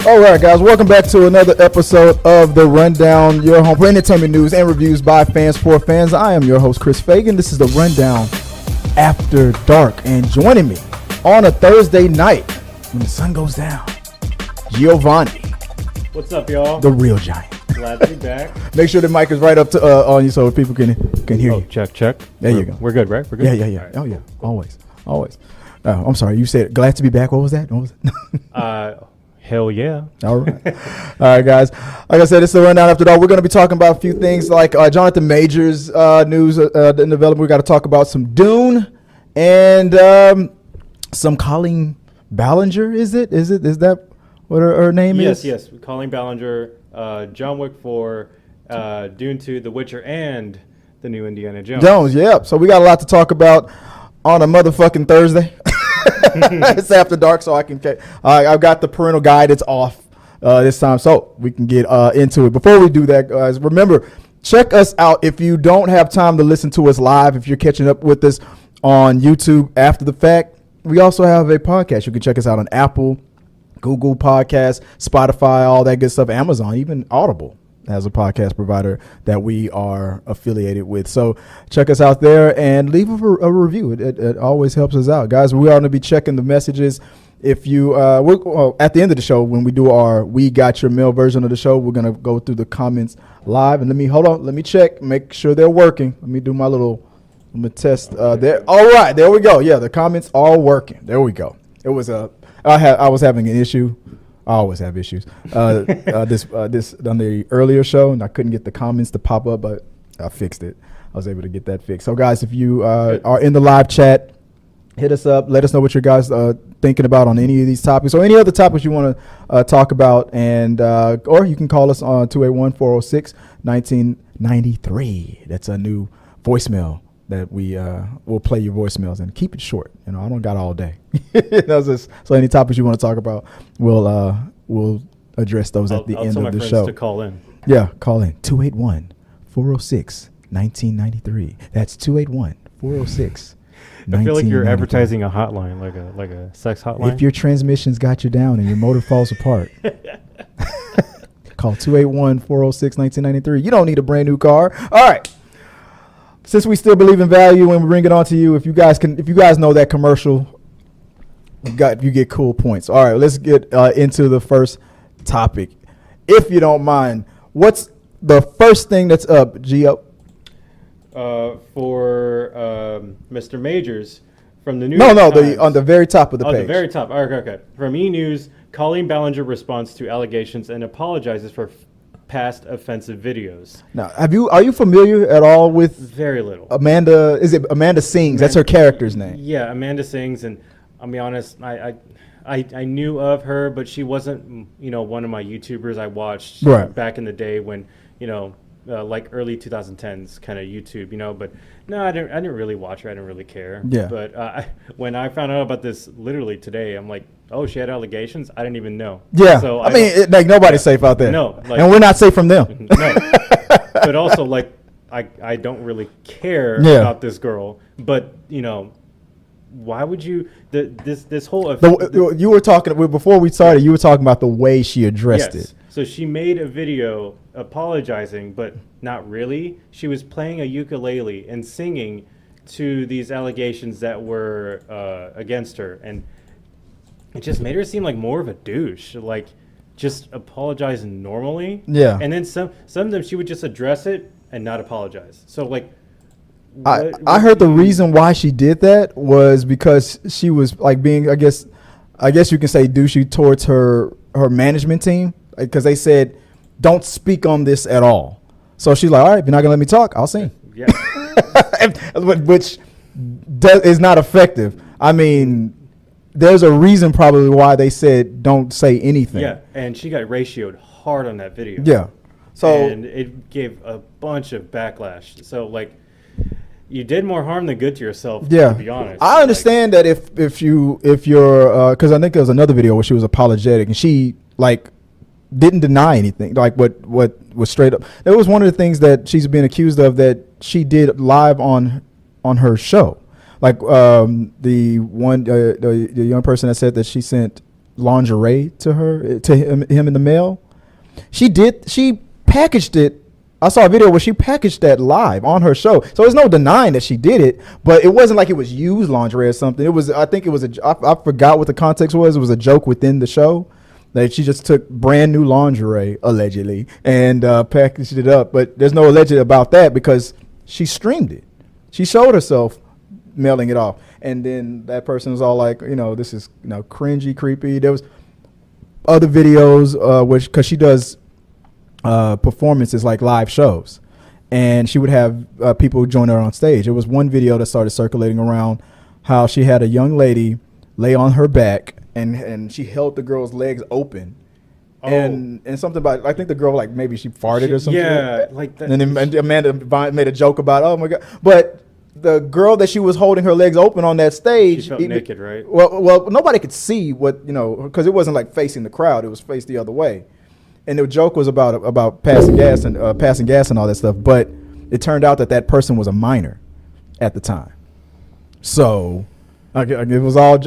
All right, guys, welcome back to another episode of The Rundown, your home for entertainment news and reviews by fans for fans. I am your host, Chris Fagan. This is The Rundown After Dark, and joining me on a Thursday night when the sun goes down, Giovanni. What's up, y'all? The real giant. Glad to be back. Make sure the mic is right up to on you so people can hear you. Check. There you go. We're good, right? We're good? Yeah. Right. Oh, yeah. Always. I'm sorry. You said glad to be back. What was that? Hell yeah. All right, guys. Like I said, it's the Rundown After Dark. We're going to be talking about a few things like Jonathan Majors news in development. We got to talk about some Dune and some Colleen Ballinger. Is that what her name is? Yes. Colleen Ballinger, John Wick 4, Dune 2, The Witcher, and the new Indiana Jones. Yeah. So we got a lot to talk about on a motherfucking Thursday. It's after dark, so I've got the parental guidance off this time, so we can get into it. Before we do that, guys, remember, check us out if you don't have time to listen to us live. If you're catching up with us on YouTube after the fact, we also have a podcast. You can check us out on Apple, Google Podcasts, Spotify, all that good stuff, Amazon, even Audible as a podcast provider that we are affiliated with. So check us out there and leave a review. It always helps us out, guys. We are going to be checking the messages. If you at the end of the show, when we do our We Got Your Mail version of the show, we're going to go through the comments live. And let me check, make sure they're working. Let me test there. All right, there we go. Yeah, the comments are working. There we go. It was I was having an issue. I always have issues. This on the earlier show, and I couldn't get the comments to pop up, but I fixed it. I was able to get that fixed. So, guys, if you are in the live chat, hit us up. Let us know what you guys are thinking about on any of these topics or any other topics you want to talk about, and or you can call us on 281-406-1993. That's a new voicemail that we will play your voicemails and keep it short. I don't got all day. So any topics you want to talk about, we'll address those at the end of the show. I'll tell my friends to call in. Yeah, call in 281-406-1993. That's 281-406. I feel like you're advertising a hotline, like a sex hotline. If your transmission's got you down and your motor falls apart, call 281-406-1993. You don't need a brand new car. All right. Since we still believe in value and we bring it on to you, if you guys know that commercial, you get cool points. All right, let's get into the first topic. If you don't mind, what's the first thing that's up, Gio? For Mr. Majors from the New York Times. On the very top of the page. On the very top. Okay. From ENews, Colleen Ballinger responds to allegations and apologizes for past offensive videos. Now, are you familiar at all with very little Amanda? Is it Amanda Sings? That's her character's name. Yeah, Amanda Sings, and I'll be honest, I knew of her, but she wasn't one of my YouTubers I watched back in the day when like early 2010s kind of YouTube, but no, I didn't really watch her. I didn't really care. Yeah. But when I found out about this literally today, I'm like, oh, she had allegations? I didn't even know. Yeah. So I mean, nobody's safe out there. No. And we're not safe from them. No. But also, I don't really care about this girl. But, why would you this whole you were talking before we started, you were talking about the way she addressed it. So she made a video apologizing, but not really. She was playing a ukulele and singing to these allegations that were against her, and it just made her seem like more of a douche, like just apologizing normally. Yeah. And then some of them she would just address it and not apologize. So like I heard the reason why she did that was because she was like being, I guess you can say, douchey towards her management team, because they said don't speak on this at all. So she's like, all right, if you're not gonna let me talk, I'll sing. Yeah. Which is not effective. I mean, there's a reason probably why they said don't say anything. Yeah, and she got ratioed hard on that video. Yeah. So and it gave a bunch of backlash. So like, you did more harm than good to yourself. Yeah. To be honest. I understand that if you're because I think there was another video where she was apologetic and she didn't deny anything, like what was straight up. That was one of the things that she's being accused of that she did live on her show. Like the young person that said that she sent lingerie to him in the mail. She packaged it. I saw a video where she packaged that live on her show. So there's no denying that she did it, but it wasn't like it was used lingerie or something. I forgot what the context was. It was a joke within the show that she just took brand new lingerie, allegedly, and packaged it up. But there's no alleged about that because she streamed it. She showed herself mailing it off. And then that person was all like, this is, cringy, creepy. There was other videos, because she does performances like live shows, and she would have people join her on stage. There was one video that started circulating around how she had a young lady lay on her back and she held the girl's legs open. And something about, I think the girl, like, maybe she farted or something. Yeah, like that. And then Amanda made a joke about, oh my God. But the girl that she was holding her legs open on that stage. She felt naked, right? Well, nobody could see what, because it wasn't like facing the crowd. It was faced the other way. And the joke was about passing gas and all that stuff. But it turned out that person was a minor at the time. So it was all,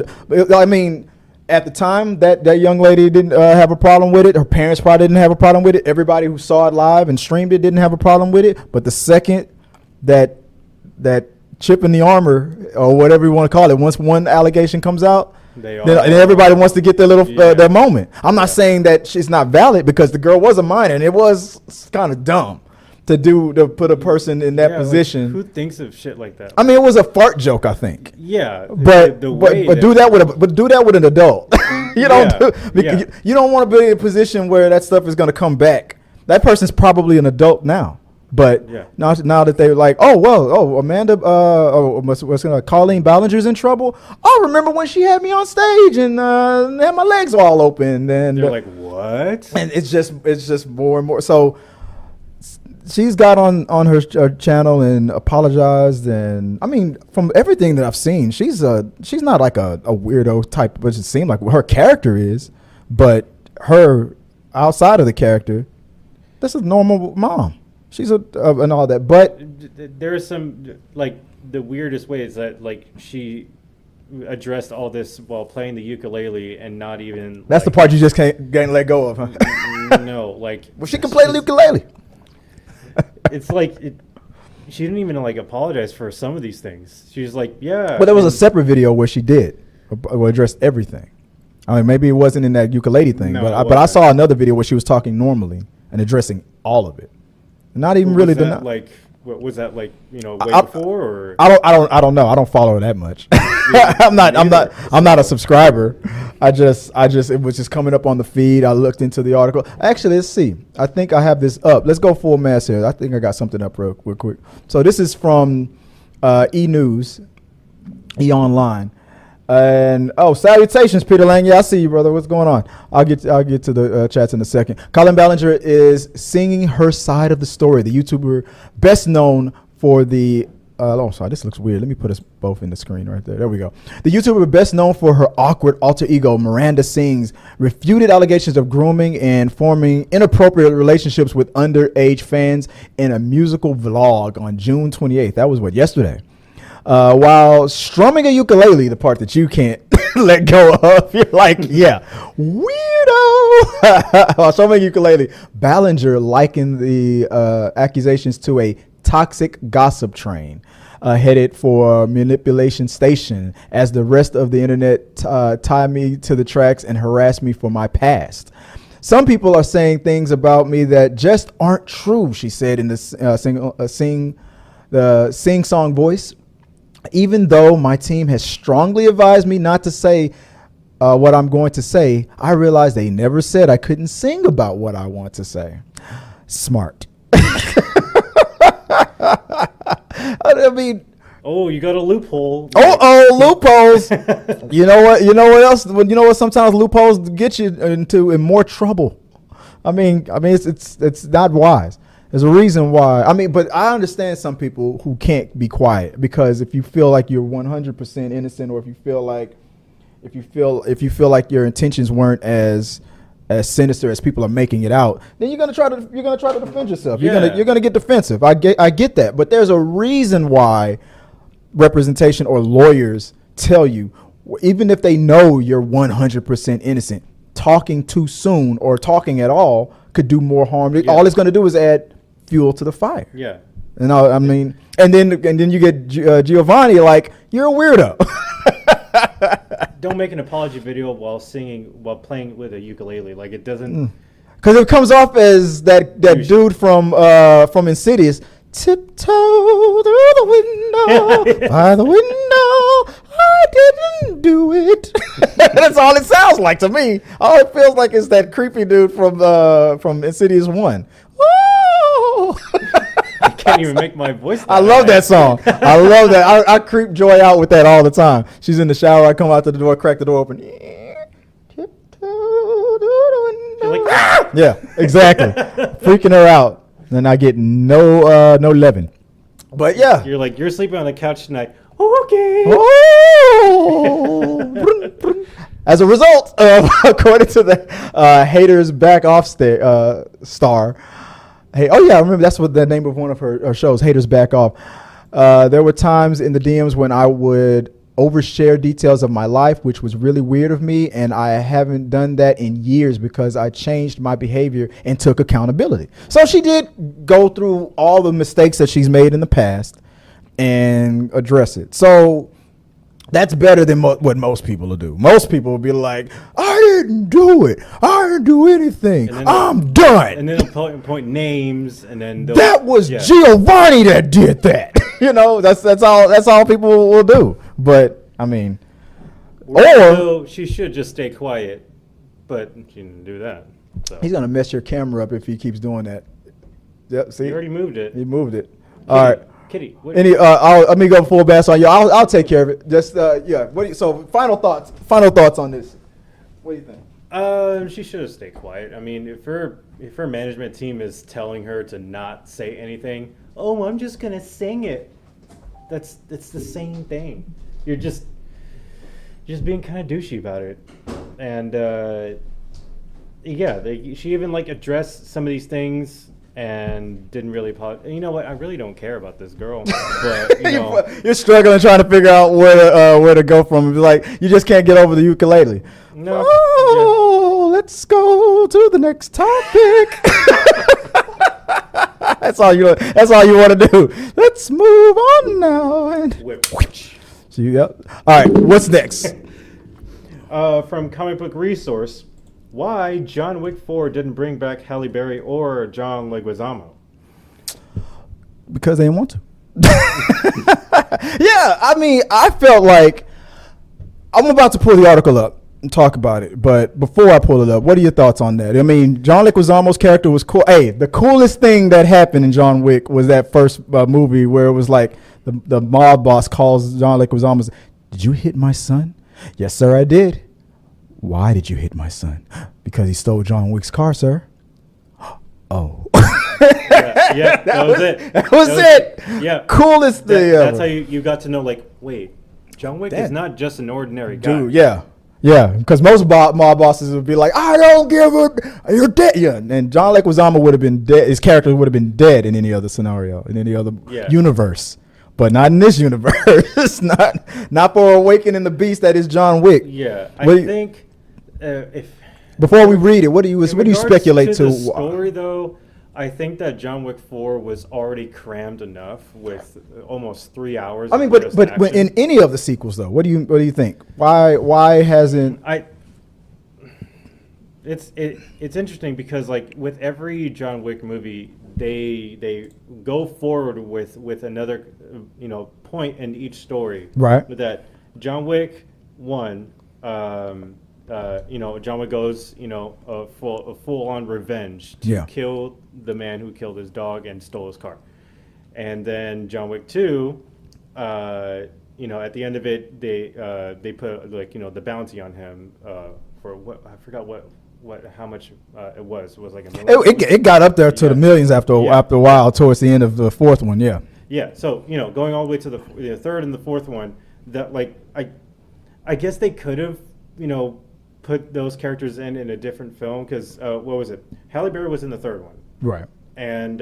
I mean, at the time, that young lady didn't have a problem with it. Her parents probably didn't have a problem with it. Everybody who saw it live and streamed it didn't have a problem with it. But the second that chip in the armor, or whatever you want to call it, once one allegation comes out, then everybody wants to get their little their moment. I'm not saying that she's not valid, because the girl was a minor, and it was kind of dumb to put a person in that position. Like, who thinks of shit like that? I mean, it was a fart joke, I think. Yeah, but do that with an adult. You don't want to be in a position where that stuff is going to come back. That person's probably an adult now. But now that they're like, Amanda, Colleen Ballinger's in trouble. Oh, remember when she had me on stage and had my legs all open? And they're like, what? And it's just more and more. So she's got on her channel and apologized. And I mean, from everything that I've seen, she's not like a weirdo type, which it seemed like her character is. But her outside of the character, that's a normal mom. She's and all that, but there is some, like, the weirdest way is that, like, she addressed all this while playing the ukulele and not even. That's the part you just can't let go of, huh? No, like. Well, she can play the ukulele. It's like she didn't even like apologize for some of these things. She was like, yeah. But there was a separate video where she did address everything. I mean, maybe it wasn't in that ukulele thing, but I saw another video where she was talking normally and addressing all of it. Not even really like, what was that like? Way before, or I don't know. I don't follow her that much. I'm not a subscriber. It was just coming up on the feed. I looked into the article. Actually, let's see. I think I have this up. Let's go full mass here. I think I got something up real quick. So this is from ENews, E-Online. And salutations, Peter Lang. Yeah, I see you, brother. What's going on? I'll get to the chats in a second. Colleen Ballinger is singing her side of the story. The YouTuber best known for the sorry, this looks weird. Let me put us both in the screen right there. There we go. The YouTuber best known for her awkward alter ego, Miranda Sings, refuted allegations of grooming and forming inappropriate relationships with underage fans in a musical vlog on June 28th. That was yesterday. While strumming a ukulele, the part that you can't let go of, you're like, yeah, weirdo. While strumming a ukulele, Ballinger likened the accusations to a toxic gossip train headed for manipulation station, as the rest of the internet tie me to the tracks and harass me for my past. Some people are saying things about me that just aren't true, she said in the sing-song voice. Even though my team has strongly advised me not to say what I'm going to say, I realized they never said I couldn't sing about what I want to say. Smart. I mean, you got a loophole. Loopholes. You know what else? You know what? Sometimes loopholes get you in more trouble. I mean, it's not wise. There's a reason why. I mean, but I understand some people who can't be quiet, because if you feel like you're 100% innocent, or if you feel like your intentions weren't as sinister as people are making it out, then you're gonna try to defend yourself. You're gonna get defensive. I get that, but there's a reason why representation or lawyers tell you even if they know you're 100% innocent, talking too soon or talking at all could do more harm. Yeah. All it's going to do is add fuel to the fire. Yeah. And I mean, and then you get Giovanni, like, you're a weirdo. Don't make an apology video while playing with a ukulele. Like, it doesn't. Because it comes off as that dude from Insidious. Tiptoe through the window, by the window, I didn't do it. That's all it sounds like to me. All it feels like is that creepy dude from Insidious 1. Oh. I can't even make my voice. I love that song. I love that. I creep Joy out with that all the time. She's in the shower. I come out to the door, crack the door open. Tiptoe through the window. Like, yeah, exactly. Freaking her out. Then I get no Levin. But yeah. You're sleeping on the couch tonight. Okay. Oh. As a result, according to the Haters Back Off star, hey, oh yeah, I remember that's what the name of one of her shows, Haters Back Off. There were times in the DMs when I would overshare details of my life, which was really weird of me, and I haven't done that in years because I changed my behavior and took accountability. So she did go through all the mistakes that she's made in the past and address it. So that's better than what most people will do. Most people will be like, I didn't do it. I didn't do anything. I'm done. And then they'll point names, and then that was Giovanni that did that. You know, that's all people will do. But I mean, or she should just stay quiet, but she didn't do that. So. He's gonna mess your camera up if he keeps doing that. Yep, see, he already moved it. He moved it. Kitty, all right, Kitty. Let me go full bass on you. I'll take care of it. Just yeah. So final thoughts on this. What do you think? She should have stayed quiet. I mean, if her management team is telling her to not say anything, I'm just gonna sing it. That's the same thing. You're just being kind of douchey about it, and she even addressed some of these things and didn't really apologize. You know what? I really don't care about this girl, but you're struggling trying to figure out where to go from. It's like you just can't get over the ukulele. No. Let's go to the next topic. That's all you want to do. Let's move on now. And so yep. All right. What's next? From Comic Book Resource, why John Wick 4 didn't bring back Halle Berry or John Leguizamo? Because they didn't want to. Yeah, I mean, I felt like I'm about to pull the article up and talk about it, but before I pull it up, what are your thoughts on that? I mean, John Leguizamo's character was cool. Hey, the coolest thing that happened in John Wick was that first movie where it was like the mob boss calls John Leguizamo, "Did you hit my son?" "Yes, sir, I did." "Why did you hit my son?" "Because he stole John Wick's car, sir." "Oh." Yeah, that was it. That was it. Yeah. Coolest thing ever. That's how you got to know, wait, John Wick is not just an ordinary guy. Dude, yeah. Yeah, because most mob bosses would be like, "I don't give a, you're dead." Yeah, and John Leguizamo would have been dead. His character would have been dead in any other scenario, in any other universe, but not in this universe. not for awakening the beast that is John Wick. Yeah, I think if before we read it, what do you speculate to? The story though, I think that John Wick 4 was already crammed enough with almost 3 hours. I mean, but in any of the sequels though, what do you think? Why hasn't It's interesting because with every John Wick movie, they go forward with another point in each story. Right. With that John Wick 1. John Wick goes, a full on revenge to kill the man who killed his dog and stole his car. And then John Wick 2, at the end of it, they put the bounty on him for what I forgot how much it was. It was like $1 million. It got up there to the millions after a while towards the end of the fourth one. Yeah. Yeah. So going all the way to the third and the fourth one, that I guess they could have put those characters in a different film because what was it? Halle Berry was in the third one, right? And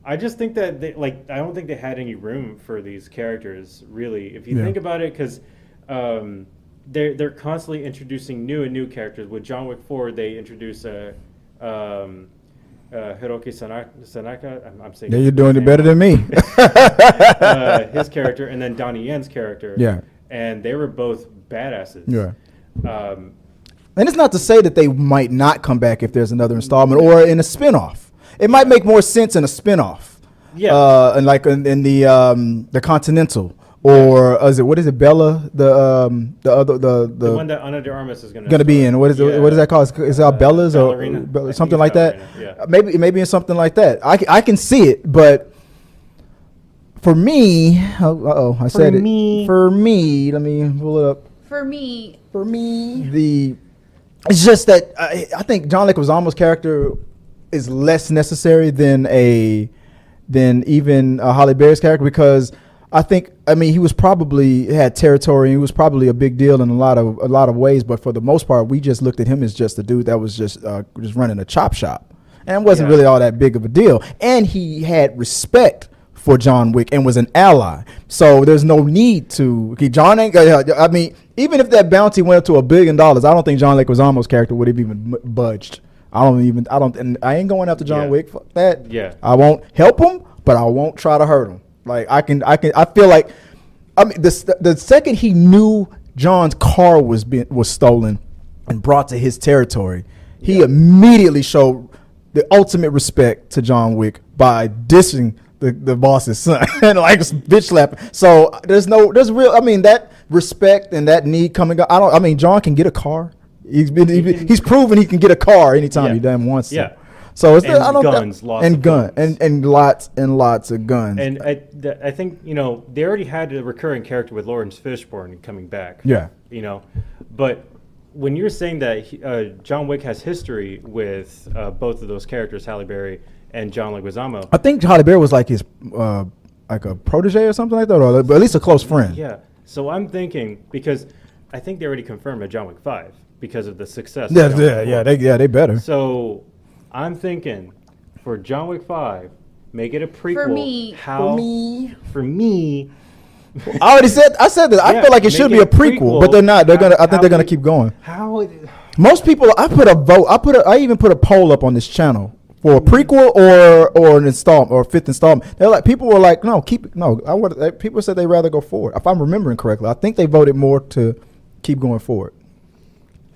I just think that I don't think they had any room for these characters really. If you Yeah. think about it, because they're constantly introducing new characters. With John Wick 4, they introduce Hiroki Sanaka. I'm saying. Yeah, you're doing it better than me. His character, and then Donnie Yen's character. Yeah. And they were both badasses. Yeah. And it's not to say that they might not come back if there's another installment or in a spinoff. It might make more sense in a spinoff. Yeah. And like in the Continental, or is it Bella, the one that Ana de Armas is gonna be in. What is that called? Is it Bella's or something like that? Yeah. Maybe in something like that. I can see it, but for me, I said it. For me, let me pull it up. For me, it's just that I think John Leguizamo's character is less necessary than even Halle Berry's character, because he was probably had territory. He was probably a big deal in a lot of ways, but for the most part, we just looked at him as just a dude that was just running a chop shop, and wasn't really all that big of a deal. And he had respect for John Wick and was an ally, so there's no need to. John ain't. Even if that bounty went up to $1 billion, I don't think John Leguizamo's character would have even budged. And I ain't going after John Wick. Fuck that. Yeah. I won't help him, but I won't try to hurt him. Like I feel like, the second he knew John's car was stolen and brought to his territory, he immediately showed the ultimate respect to John Wick by dissing the boss's son and like bitch slapping. So there's that respect and that need coming up. John can get a car. He's proven he can get a car anytime he damn wants to. Yeah. So it's guns, lots of guns. and lots of guns. And I think they already had a recurring character with Lawrence Fishburne coming back. Yeah. But when you're saying that John Wick has history with both of those characters, Halle Berry and John Leguizamo, I think Halle Berry was like his like a protege or something like that, or at least a close friend. Yeah. So I'm thinking, because I think they already confirmed a John Wick 5 because of the success. They better. So I'm thinking for John Wick 5, make it a prequel. For me. I said that. I feel like it should be a prequel, but they're not. I think they're gonna keep going. Most people, I even put a poll up on this channel for a prequel or an installment or a fifth installment. People were like, no, keep it. No, people said they'd rather go forward. If I'm remembering correctly, I think they voted more to keep going forward.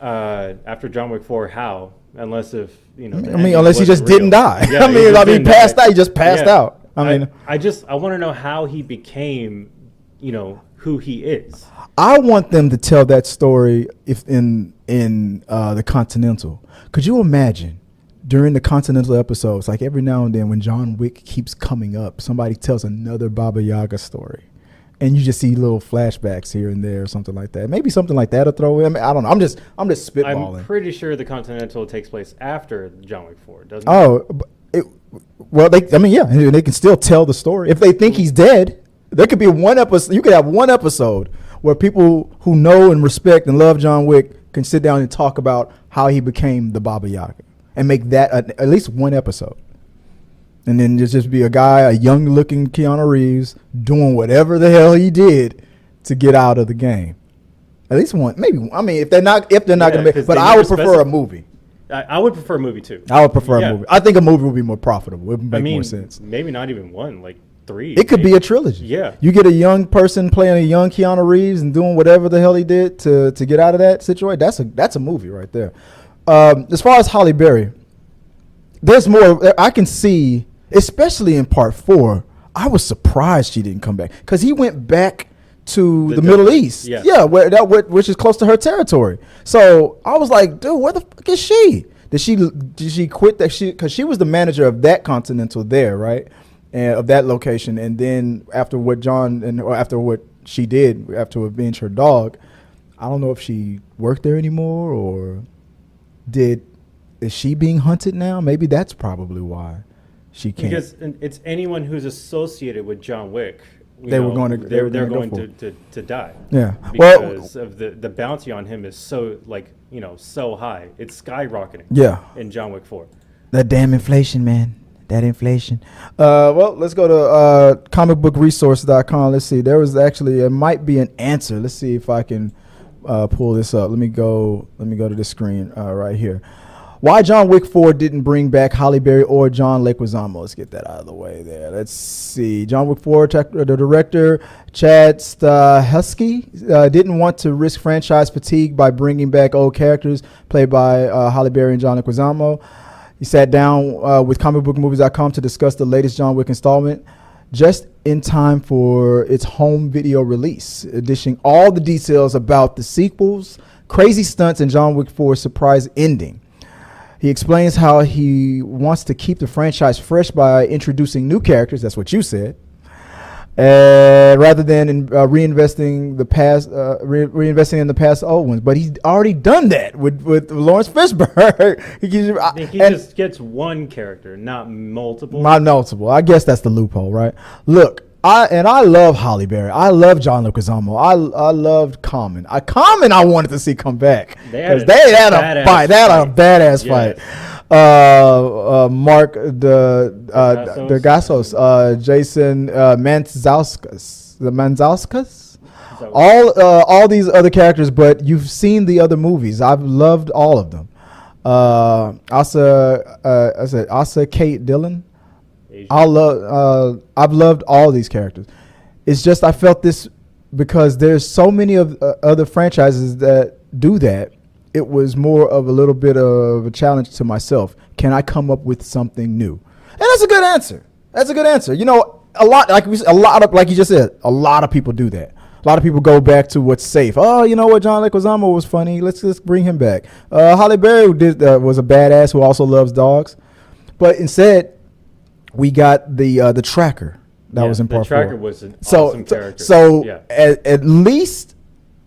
After John Wick 4, how? Unless unless he just didn't die. Yeah, he passed out. He just passed out. I want to know how he became, who he is. I want them to tell that story if in the Continental. Could you imagine during the Continental episodes, like every now and then when John Wick keeps coming up, somebody tells another Baba Yaga story, and you just see little flashbacks here and there or something like that. Maybe something like that to throw in. I don't know. I'm just spitballing. I'm pretty sure the Continental takes place after John Wick 4, doesn't it? They can still tell the story. If they think he's dead, there could be one episode. You could have one episode where people who know and respect and love John Wick can sit down and talk about how he became the Baba Yaga, and make that at least one episode. And then just be a young-looking Keanu Reeves doing whatever the hell he did to get out of the game. At least one, maybe. If they're not going to make, but I would prefer a movie. I would prefer a movie too. I would prefer a movie. I think a movie would be more profitable. It would make more sense. Maybe not even one, like 3. It could be a trilogy. Yeah. You get a young person playing a young Keanu Reeves and doing whatever the hell he did to get out of that situation. That's a movie right there. As far as Halle Berry, there's more. I can see, especially in part 4, I was surprised she didn't come back, because he went back to the Middle East. Yeah, which is close to her territory. So I was like, dude, where the fuck is she? Did she quit that? Because she was the manager of that Continental there, right? And of that location. And then after what she did after avenge her dog, I don't know if she worked there anymore, or is she being hunted now? Maybe that's probably why she can't. Because it's anyone who's associated with John Wick. They're going to die. Yeah, because of the bounty on him is so so high. It's skyrocketing. Yeah. In John Wick 4. That damn inflation, man. That inflation. Well, let's go to comicbookresource.com. Let's see. There might be an answer. Let's see if I can pull this up. Let me go to the screen right here. Why John Wick 4 didn't bring back Halle Berry or John Leguizamo? Let's get that out of the way there. Let's see. John Wick 4, the director, Chad Stahelski, didn't want to risk franchise fatigue by bringing back old characters played by Halle Berry and John Leguizamo. He sat down with comicbookmovies.com to discuss the latest John Wick installment just in time for its home video release, dishing all the details about the sequels, crazy stunts, and John Wick 4's surprise ending. He explains how he wants to keep the franchise fresh by introducing new characters. That's what you said. Rather than reinvesting in the past old ones. But he's already done that with Lawrence Fishburne. He just gets one character, not multiple. Not multiple. I guess that's the loophole, right? Look, I love Halle Berry. I love John Leguizamo. I loved Common. I wanted to see come back because they had a fight. They had a badass fight. Mark the Gassos, Jason Mantzoukas, all these other characters. But you've seen the other movies. I've loved all of them. Asa Kate Dillon. I've loved all these characters. It's just I felt this because there's so many of other franchises that do that. It was more of a little bit of a challenge to myself. Can I come up with something new? And that's a good answer. You know, like you just said, a lot of people do that. A lot of people go back to what's safe. Oh, you know what? John Leguizamo was funny. Let's bring him back. Halle Berry was a badass who also loves dogs, but instead, we got the tracker that was in part 4. The tracker was an awesome character. At least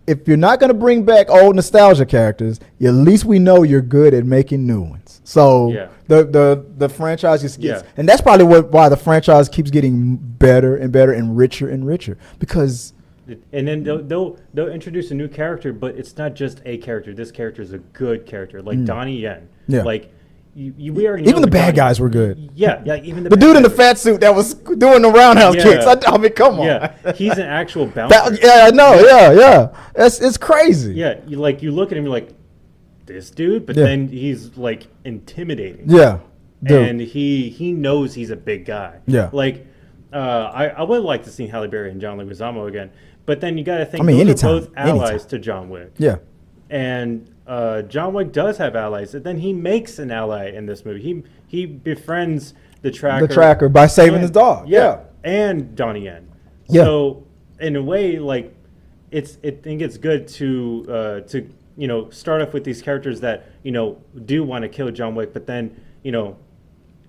if you're not going to bring back old nostalgia characters, at least we know you're good at making new ones. So the franchise just gets, and that's probably why the franchise keeps getting better and better and richer because. And then they'll introduce a new character, but it's not just a character. This character is a good character, like Donnie Yen. Yeah. Like. We already even the bad guys were good. Yeah, even the dude in the fat suit that was doing the roundhouse kicks. I mean, come on. Yeah, he's an actual bouncer. I know. Yeah. It's crazy. Yeah, you look at him, you're like, this dude, but then he's like intimidating. Yeah, dude. And he knows he's a big guy. Yeah, like I would like to see Halle Berry and John Leguizamo again, but then you got to think those are both allies to John Wick. Yeah, and. John Wick does have allies, and then he makes an ally in this movie. He befriends the tracker by saving his dog. Yeah, and Donnie Yen. Yeah. So in a way, like I think it's good to start off with these characters that do want to kill John Wick, but then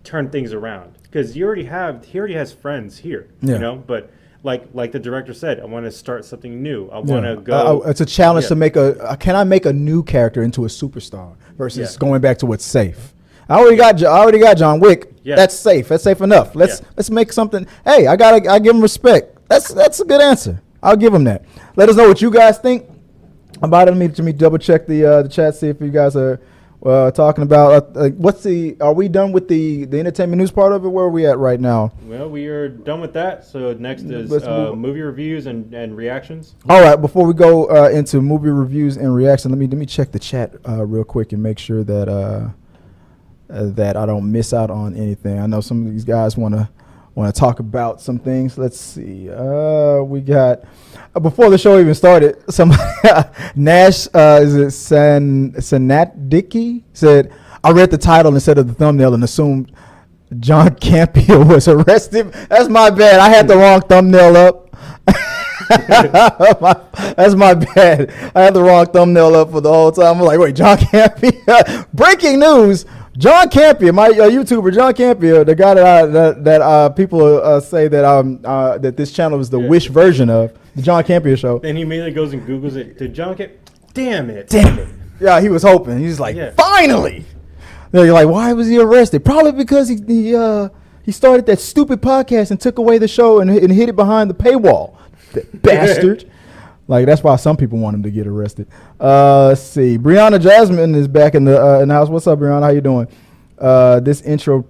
turn things around because he already has friends here. But. Like the director said, I want to start something new. I want to go. It's a challenge to make can I make a new character into a superstar versus going back to what's safe? I already got John Wick. Yeah. That's safe. That's safe enough. Let's make something. Hey, I give him respect. That's a good answer. I'll give him that. Let us know what you guys think about it. Let me double check the chat, see if you guys are talking about are we done with the entertainment news part of it? Where are we at right now? Well, we are done with that. So next is movie reviews and reactions. All right, before we go into movie reviews and reactions, let me check the chat real quick and make sure that that I don't miss out on anything. I know some of these guys want to talk about some things. Let's see. We got before the show even started, somebody Nash is it Sanatdicki said, I read the title instead of the thumbnail and assumed John Campia was arrested. That's my bad. I had the wrong thumbnail up. That's my bad. I had the wrong thumbnail up for the whole time. I'm like, wait, John Campia. Breaking news. John Campia, my YouTuber, John Campia, the guy that people say that that this channel is the Wish version of the John Campia show. And he immediately goes and Googles it. Did John Campia? Damn it! Yeah, he was hoping. He's like, finally. They're like, why was he arrested? Probably because he started that stupid podcast and took away the show and hid it behind the paywall. That bastard. Like, that's why some people want him to get arrested. Let's see. Brianna Jasmine is back in the house. What's up, Brianna? How you doing? This intro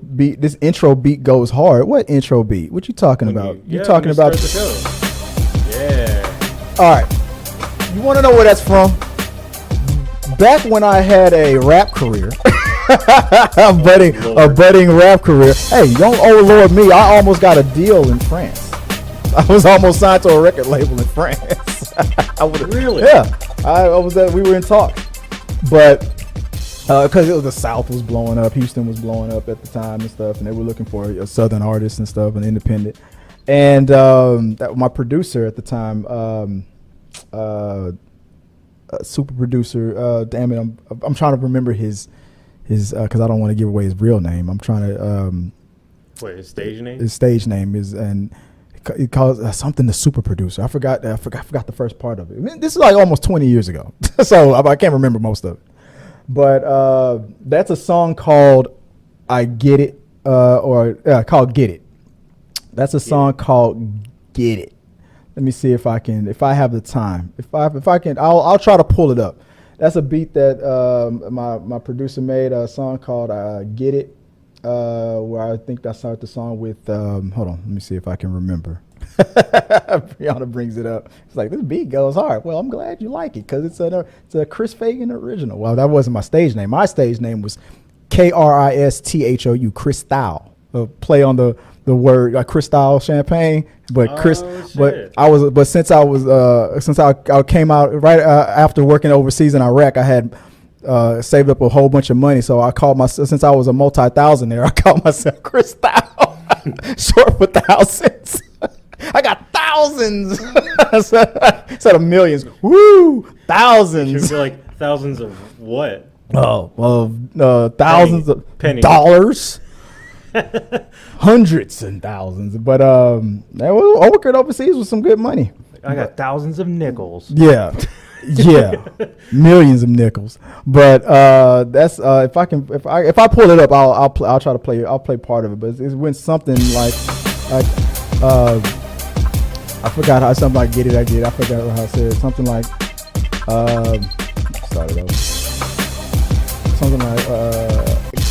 beat goes hard. What intro beat? What you talking about? You talking about? Start the show. Yeah. All right. You want to know where that's from? Back when I had a rap career, a budding rap career. Hey, don't oh Lord me! I almost got a deal in France. I was almost signed to a record label in France. Really? Yeah. I was. We were in talks, but because it was the South was blowing up, Houston was blowing up at the time and stuff, and they were looking for a Southern artist and stuff, an independent. And my producer at the time. Super producer. Damn it, I'm trying to remember his because I don't want to give away his real name. I'm trying to. Wait, his stage name? His stage name is, and he calls something the super producer. I forgot the first part of it. I mean, this is like almost 20 years ago, so I can't remember most of it. But that's a song called "I Get It," called "Get It." That's a song called "Get It." Let me see if I have the time. If I can, I'll try to pull it up. That's a beat that my producer made, a song called "Get It," where I think I started the song with. Hold on, let me see if I can remember. Brianna brings it up. It's like, this beat goes hard. Well, I'm glad you like it because it's a Chris Fagan original. Well, that wasn't my stage name. My stage name was Kristhou, Cristal. Play on the word Cristal champagne, but since I came out right after working overseas in Iraq, I had saved up a whole bunch of money. So I called myself, since I was a multi-thousandaire, I called myself Cristal, short for thousands. I got thousands instead of millions. Woo, thousands. You feel like thousands of what? Oh, well, thousands of Penny. dollars. Hundreds and thousands, but I was working overseas with some good money. I got thousands of nickels. Yeah, millions of nickels. But that's if I pull it up, I'll try to play. I'll play part of it. But it's when something like I forgot how something like "Get It, I Get It." I forgot how I said it. Something like start it over. Something like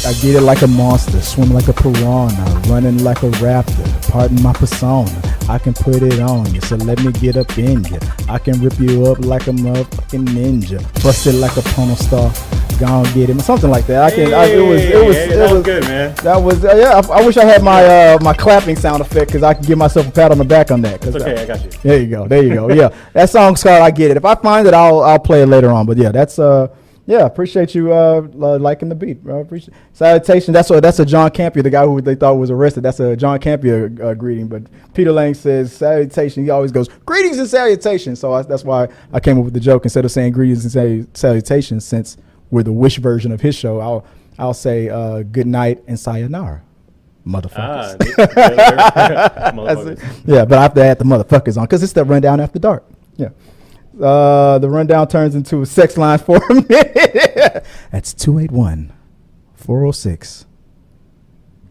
I get it like a monster, swim like a piranha, running like a raptor. Pardon my persona, I can put it on you, so let me get up in you. I can rip you up like a motherfucking ninja, bust it like a porno star. Go and get him, something like that. That was good, man. That was I wish I had my my clapping sound effect because I can give myself a pat on the back on that. It's okay, I got you. There you go. Yeah, that song's called "I Get It." If I find it, I'll play it later on. But yeah, that's yeah, appreciate you liking the beat, bro. Appreciate salutation. That's a John Campion, the guy who they thought was arrested. That's a John Campion greeting. But Peter Lang says salutation. He always goes greetings and salutations. So that's why I came up with the joke. Instead of saying greetings and salutations, since we're the Wish version of his show, I'll say good night and sayonara, motherfuckers. Motherfuckers. Yeah, but I have to add the motherfuckers on because it's the rundown after dark. Yeah. The rundown turns into a sex line for a minute. That's 281-406.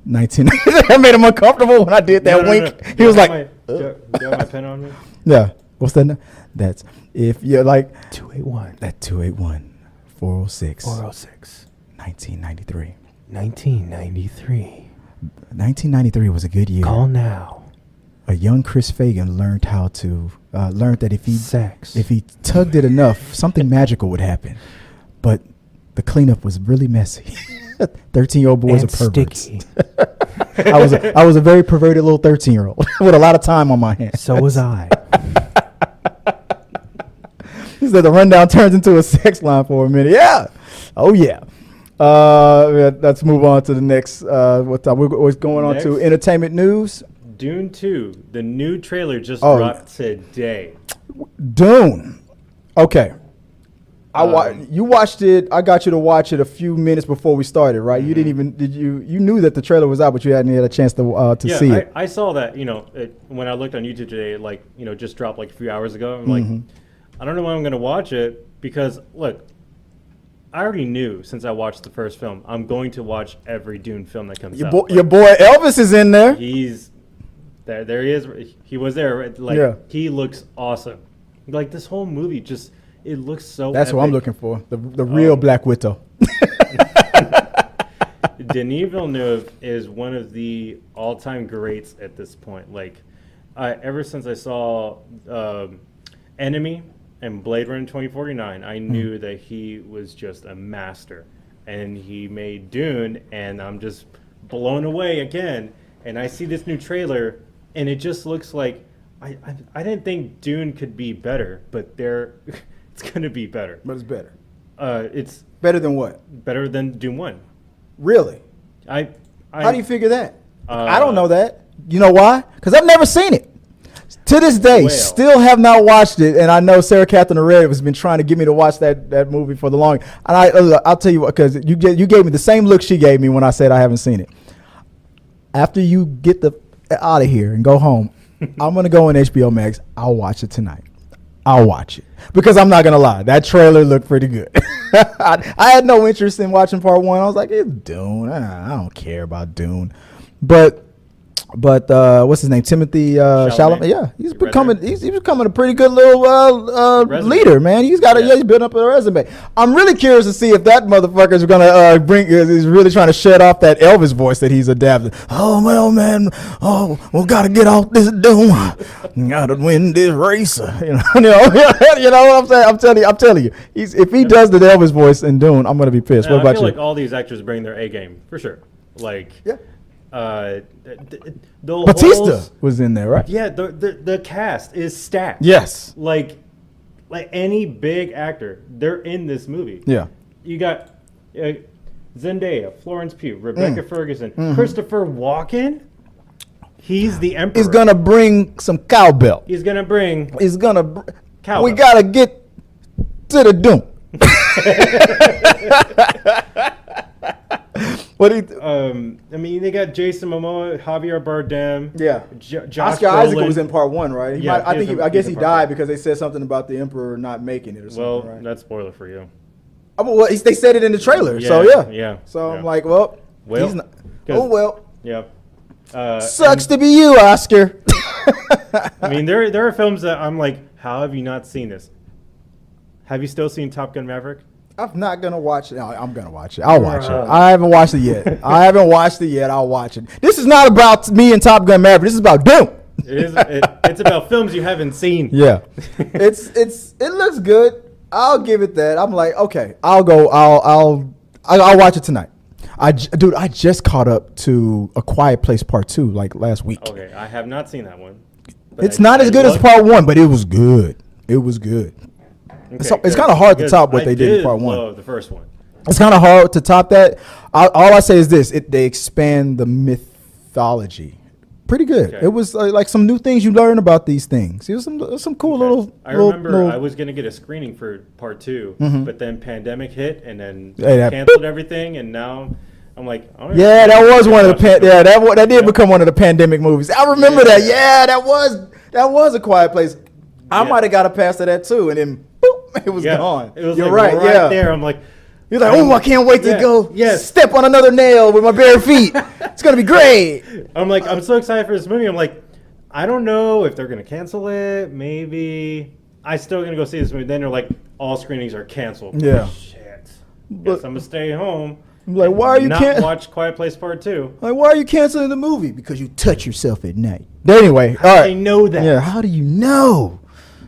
19. That made him uncomfortable when I did that wink. No. He was like, do you have my pen on me? Yeah. What's that? That's if you're like 281. That 281-406. 406. 1993. 1993. 1993 was a good year. Call now. A young Chris Fagan learned that if he tugged it enough, something magical would happen. But the cleanup was really messy. 13-year-old boys are perverts. Sticky. I was a very perverted little 13-year-old with a lot of time on my hands. So was I. He said the rundown turns into a sex line for a minute. Yeah. Oh yeah. Let's move on to the next. What's going on to entertainment news? Dune 2, the new trailer just dropped today. Dune. Okay. You watched it. I got you to watch it a few minutes before we started, right? Mm-hmm. You didn't even you knew that the trailer was out, but you hadn't had a chance to see it. I saw that, when I looked on YouTube today, just dropped like a few hours ago. I'm like, I don't know when I'm going to watch it because look, I already knew since I watched the first film, I'm going to watch every Dune film that comes out. Your boy Elvis is in there. He's there he is. He was there. He looks awesome. Like this whole movie it looks so That's epic. what I'm looking for. The real Black Widow. Denis Villeneuve is one of the all-time greats at this point. Like, ever since I saw Enemy and Blade Runner 2049, I knew that he was just a master. And he made Dune, and I'm just blown away again. And I see this new trailer, and it just looks like I didn't think Dune could be better, but it's going to be better. But it's better. It's Better than what? better than Dune 1. Really? I How do you figure that? I Uh, don't know that. You know why? Because I've never seen it. To this day, Well. still have not watched it, and I know Sarah Catherine Red has been trying to get me to watch that movie for the long. And I'll tell you what, because you gave me the same look she gave me when I said I haven't seen it. After you get the out of here and go home, I'm gonna go on HBO Max. I'll watch it tonight. I'll watch it because I'm not gonna lie, that trailer looked pretty good. I had no interest in watching part one. I was like, it's Dune. I don't care about Dune, but what's his name? Timothy Chalamet. Yeah, he's becoming a pretty good little leader, man. He's built up a resume. I'm really curious to see if that motherfucker is gonna is really trying to shut off that Elvis voice that he's adapted. Oh well, man. Oh, we gotta get off this Dune. Gotta win this race. You know what I'm saying. I'm telling you. If he does the Elvis voice in Dune, I'm gonna be pissed. What I about feel you? like all these actors bring their A game for sure. Like, Yeah. The Batista holes- was in there, right? Yeah, the cast is stacked. Yes. Like any big actor, they're in this movie. Yeah. You got Zendaya, Florence Pugh, Rebecca Ferguson, Christopher Walken. He's the emperor. He's gonna bring some cowbell. He's gonna bring. Cowbell. We gotta get to the Dune. What do you? I mean, they got Jason Momoa, Javier Bardem. Yeah. Josh Oscar Isaac Brolin. was in part one, right? Yeah, I guess he part died one. because they said something about the Emperor not making it or something. Well, right? that's spoiler for you. Well, they said it in the trailer, so Yeah, yeah. yeah, So yeah. I'm like, well, Well, he's not. 'cause- Oh well, Yeah. sucks to be you, Oscar. I mean, there are films that I'm like, how have you not seen this? Have you still seen Top Gun Maverick? I'm not gonna watch it. No, I'm gonna watch it. I'll watch it. I haven't watched it yet. I'll watch it. This is not about me and Top Gun Maverick. This is about Dune. It's about films you haven't seen. Yeah, it looks good. I'll give it that. I'm like, okay, I'll go. I'll watch it tonight. I just caught up to A Quiet Place Part 2 like last week. Okay, I have not seen that one. But It's not as good as Part 1, but it was good. It was good. It's kind of hard to top what they did in Part 1. I love the first one. It's kind of hard to top that. All I say is this: they expand the mythology. Pretty good. Okay. It was like some new things you learn about these things. It was some cool little. I remember little- I was gonna get a screening for Part 2, but then pandemic hit and then Hey, that- canceled everything, and now I'm like, I don't Yeah, even that know was if one of I the watched that did Yeah. become one of the pandemic movies. I remember Yeah. that. Yeah, that was A Quiet Place. I Yeah. might have got a pass to that too, and then boop, it was Yeah. gone. It was You're like right. right Yeah, there. I'm like, you're like, oh, I can't wait to Yeah. go Yes. step on another nail with my bare feet. It's gonna be great. I'm so excited for this movie. I'm like, I don't know if they're gonna cancel it. Maybe I still gonna go see this movie. Then they're like, all screenings are canceled. Yeah. Shit. But- Guess I'm gonna stay home. I'm like, and why are you not watch Quiet Place Part 2? Like, why are you canceling the movie? Because you touch yourself at night. But anyway, all right. They know that. Yeah, how do you know?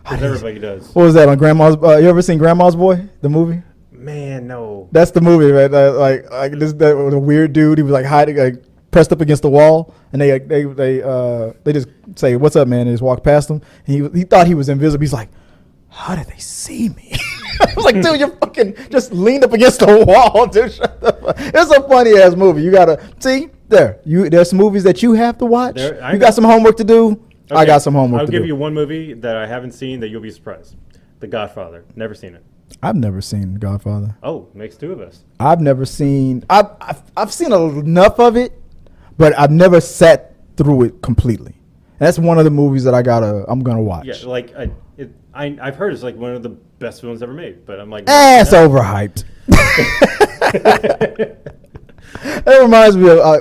Because everybody does. What was that on Grandma's? You ever seen Grandma's Boy, the movie? Man, no. That's the movie, right? Like this, that was a weird dude. He was like hiding, like pressed up against the wall, and they just say, "What's up, man?" and just walk past him. And he thought he was invisible. He's like, "How did they see me?" I was like, "Dude, you're fucking just leaned up against the wall, dude." Shut the fuck. It's a funny ass movie. You gotta see there. There's some movies that you have to watch. You got some homework to do. I got some homework I'll to do. give you one movie that I haven't seen that you'll be surprised. The Godfather. Never seen it. I've never seen Godfather. Oh, makes two of us. I've never seen. I've seen enough of it, but I've never sat through it completely. That's one of the movies that I'm gonna watch. Yeah, like I've heard it's like one of the best films ever made, but I'm like, It's no. overhyped. It reminds me of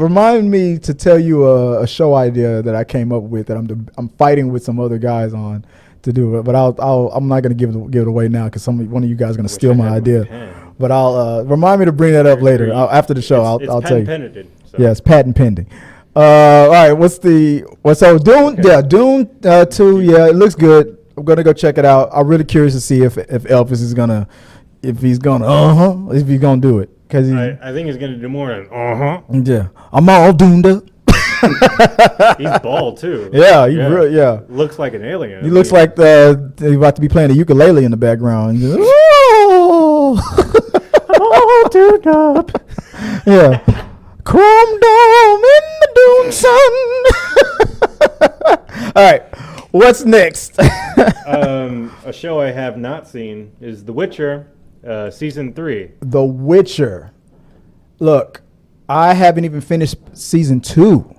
remind me to tell you a show idea that I came up with that I'm fighting with some other guys on to do it, but I'm not gonna give it away now because one of you guys is gonna steal my idea. But I'll remind me to bring that up later after the show. I'll tell you. Pending, so. Yeah, it's patent pending. All right, what's Dune? Okay. Yeah, Dune 2. Yeah, it looks good. I'm gonna go check it out. I'm really curious to see if Elvis is gonna, if he's gonna do it. Cause I think he's gonna do more than Yeah, I'm all doomed up. He's bald too. Yeah, yeah. Looks like an alien. He looks like he's about to be playing a ukulele in the background. Oh, all doomed up. Yeah. Chrome dome in the Dune sun. All right, what's next? A show I have not seen is The Witcher, season 3. The Witcher. Look, I haven't even finished season 2,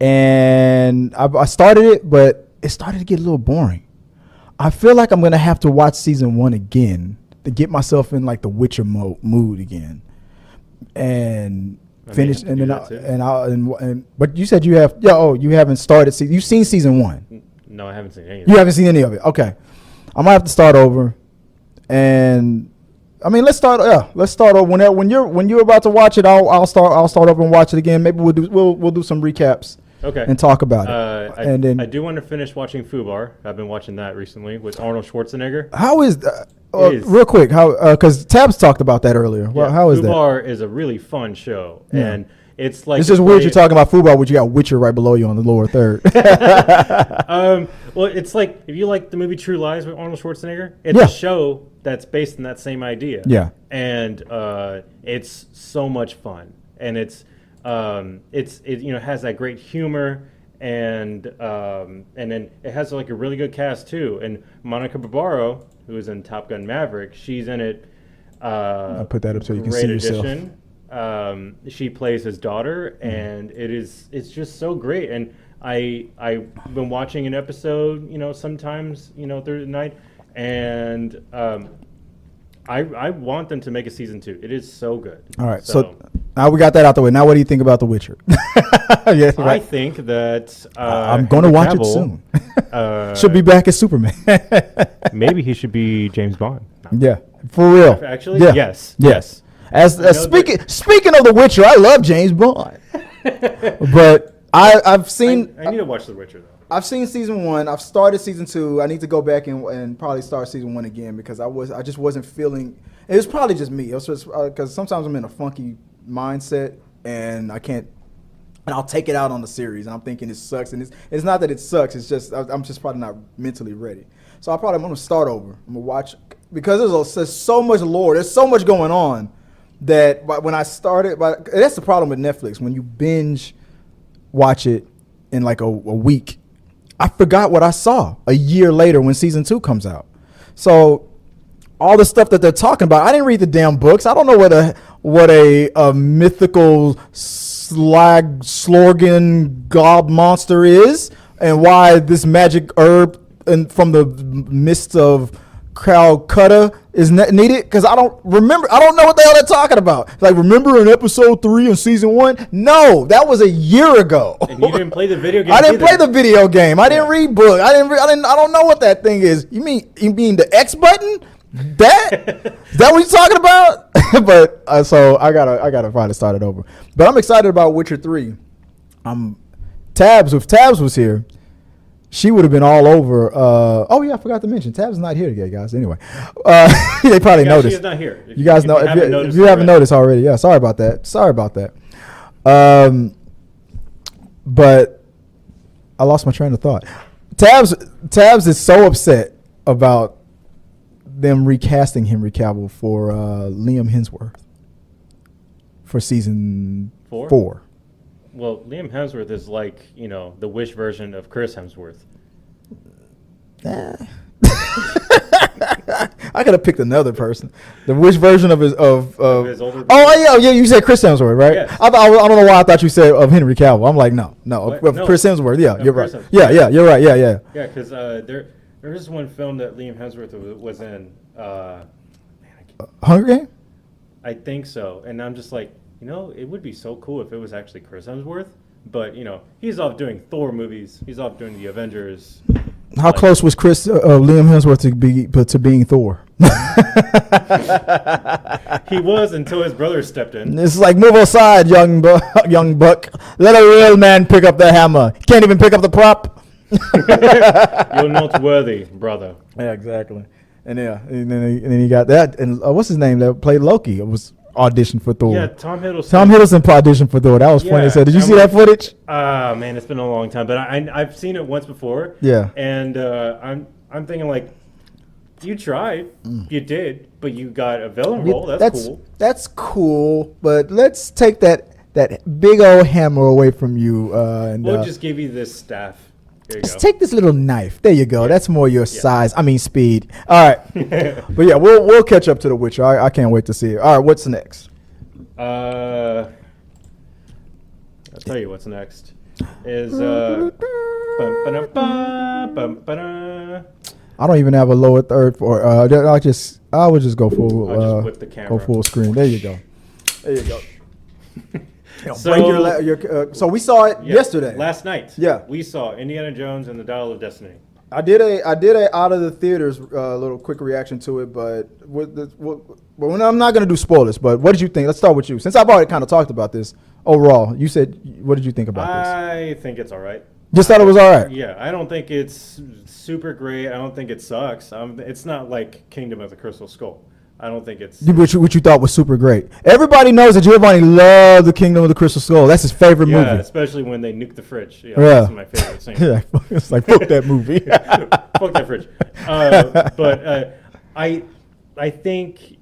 and I started it, but it started to get a little boring. I feel like I'm gonna have to watch season 1 again to get myself in like the Witcher mood again, and finish. And then but you said you have you haven't started. You've seen season 1. No, I haven't seen any. You haven't seen any of it. Okay, I might have to start over. And I mean, let's start over. When you're about to watch it, I'll start over and watch it again. Maybe we'll do some recaps. Okay. And talk about it. And then I do want to finish watching Fubar. I've been watching that recently with Arnold Schwarzenegger. How is that? Real quick, how? Because Tabs talked about that earlier. Well, yeah, how is that? Fubar is a really fun show, and it's like it's just weird you're talking about Fubar, but you got Witcher right below you on the lower third. Well, it's like if you like the movie True Lies with Arnold Schwarzenegger, it's a show that's based on that same idea. Yeah, and it's so much fun, and it has that great humor, and then it has like a really good cast too. And Monica Barbaro, who is in Top Gun Maverick, she's in it. I'll put that up so you can see yourself. She plays his daughter, and it's just so great. And I've been watching an episode, sometimes through the night, and I want them to make a season 2. It is so good. All right, so now we got that out the way. Now, what do you think about The Witcher? Yes, right. I think that I'm going to watch it soon. Should be back as Superman. Maybe he should be James Bond. Yeah, for real. Actually, yes. As speaking of The Witcher, I love James Bond, but I've seen. I need to watch The Witcher though. I've seen season 1. I've started season 2. I need to go back and probably start season 1 again because I just wasn't feeling. It was probably just me. It was just because sometimes I'm in a funky mindset and I can't. And I'll take it out on the series, and I'm thinking it sucks. And it's not that it sucks. It's just I'm just probably not mentally ready. So I'm going to start over. I'm going to watch because there's so much lore. There's so much going on that when I started, that's the problem with Netflix. When you binge watch it in like a week, I forgot what I saw a year later when season 2 comes out. So all the stuff that they're talking about, I didn't read the damn books. I don't know what a mythical slorgan gob monster is and why this magic herb from the midst of Calcutta is needed because I don't remember. I don't know what the hell they're talking about. Like, remember in episode 3 in season 1? No, that was a year ago. And you didn't play the video game. I didn't play the video game. I didn't read books. I don't know what that thing is. You mean the X button? That is that what you're talking about? But so I gotta finally start it over. But I'm excited about Witcher 3. Tabs, if Tabs was here, she would have been all over. Oh yeah, I forgot to mention Tabs is not here today, guys. Anyway, they probably noticed. She's not here. You guys know if you haven't noticed already. Yeah, sorry about that. But I lost my train of thought. Tabs is so upset about them recasting Henry Cavill for Liam Hemsworth for season 4. Well, Liam Hemsworth is like, the Wish version of Chris Hemsworth. I could have picked another person. The Wish version of his of his older. Oh yeah, you said Chris Hemsworth, right? Yes. I don't know why I thought you said of Henry Cavill. I'm like, no, Chris Hemsworth. Yeah, you're right. Yeah, you're right. Yeah. Yeah, because there is one film that Liam Hemsworth was in. Hunger Game? I think so, and I'm just like, it would be so cool if it was actually Chris Hemsworth. But he's off doing Thor movies. He's off doing the Avengers. How close was Liam Hemsworth to being Thor? He was until his brother stepped in. It's like, move aside, young buck. Let a real man pick up the hammer. Can't even pick up the prop. You're not worthy, brother. Yeah, exactly. And then he got that. And what's his name that played Loki? It was auditioned for Thor. Yeah, Tom Hiddleston. Tom Hiddleston auditioned for Thor. That was funny. So, did you see that footage? Man, it's been a long time, but I've seen it once before. Yeah. And I'm thinking like, you tried, you did, but you got a villain role. That's cool. That's cool, but let's take that big old hammer away from you. And we'll just give you this staff. There you let's go. take this little knife. There you go. Yeah. That's more your size. I mean, speed. All right. But yeah, we'll catch up to The Witcher. I can't wait to see it. All right, what's next? I'll tell you what's next. Is I don't even have a lower third for. I would just go full. I'll just whip the camera. Go full screen. There you go. There you go. So, so we saw it yesterday. Last night. Yeah. We saw Indiana Jones and the Dial of Destiny. I did a out of the theaters little quick reaction to it, but I'm not gonna do spoilers. But what did you think? Let's start with you, since I've already kind of talked about this overall. You said, what did you think about this? I think it's all right. Just thought it was all right. Yeah, I don't think it's super great. I don't think it sucks. It's not like Kingdom of the Crystal Skull. I don't think it's... What you thought was super great. Everybody knows that Giovanni loved the Kingdom of the Crystal Skull. That's his favorite movie. Yeah, especially when they nuke the fridge. Yeah, that's my favorite scene. Yeah, it's like, fuck that movie. Fuck that fridge. But I think,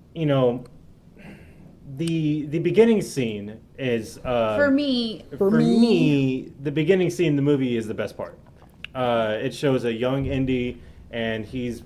the beginning scene is... For me, the beginning scene in the movie is the best part. It shows a young Indy... and he's,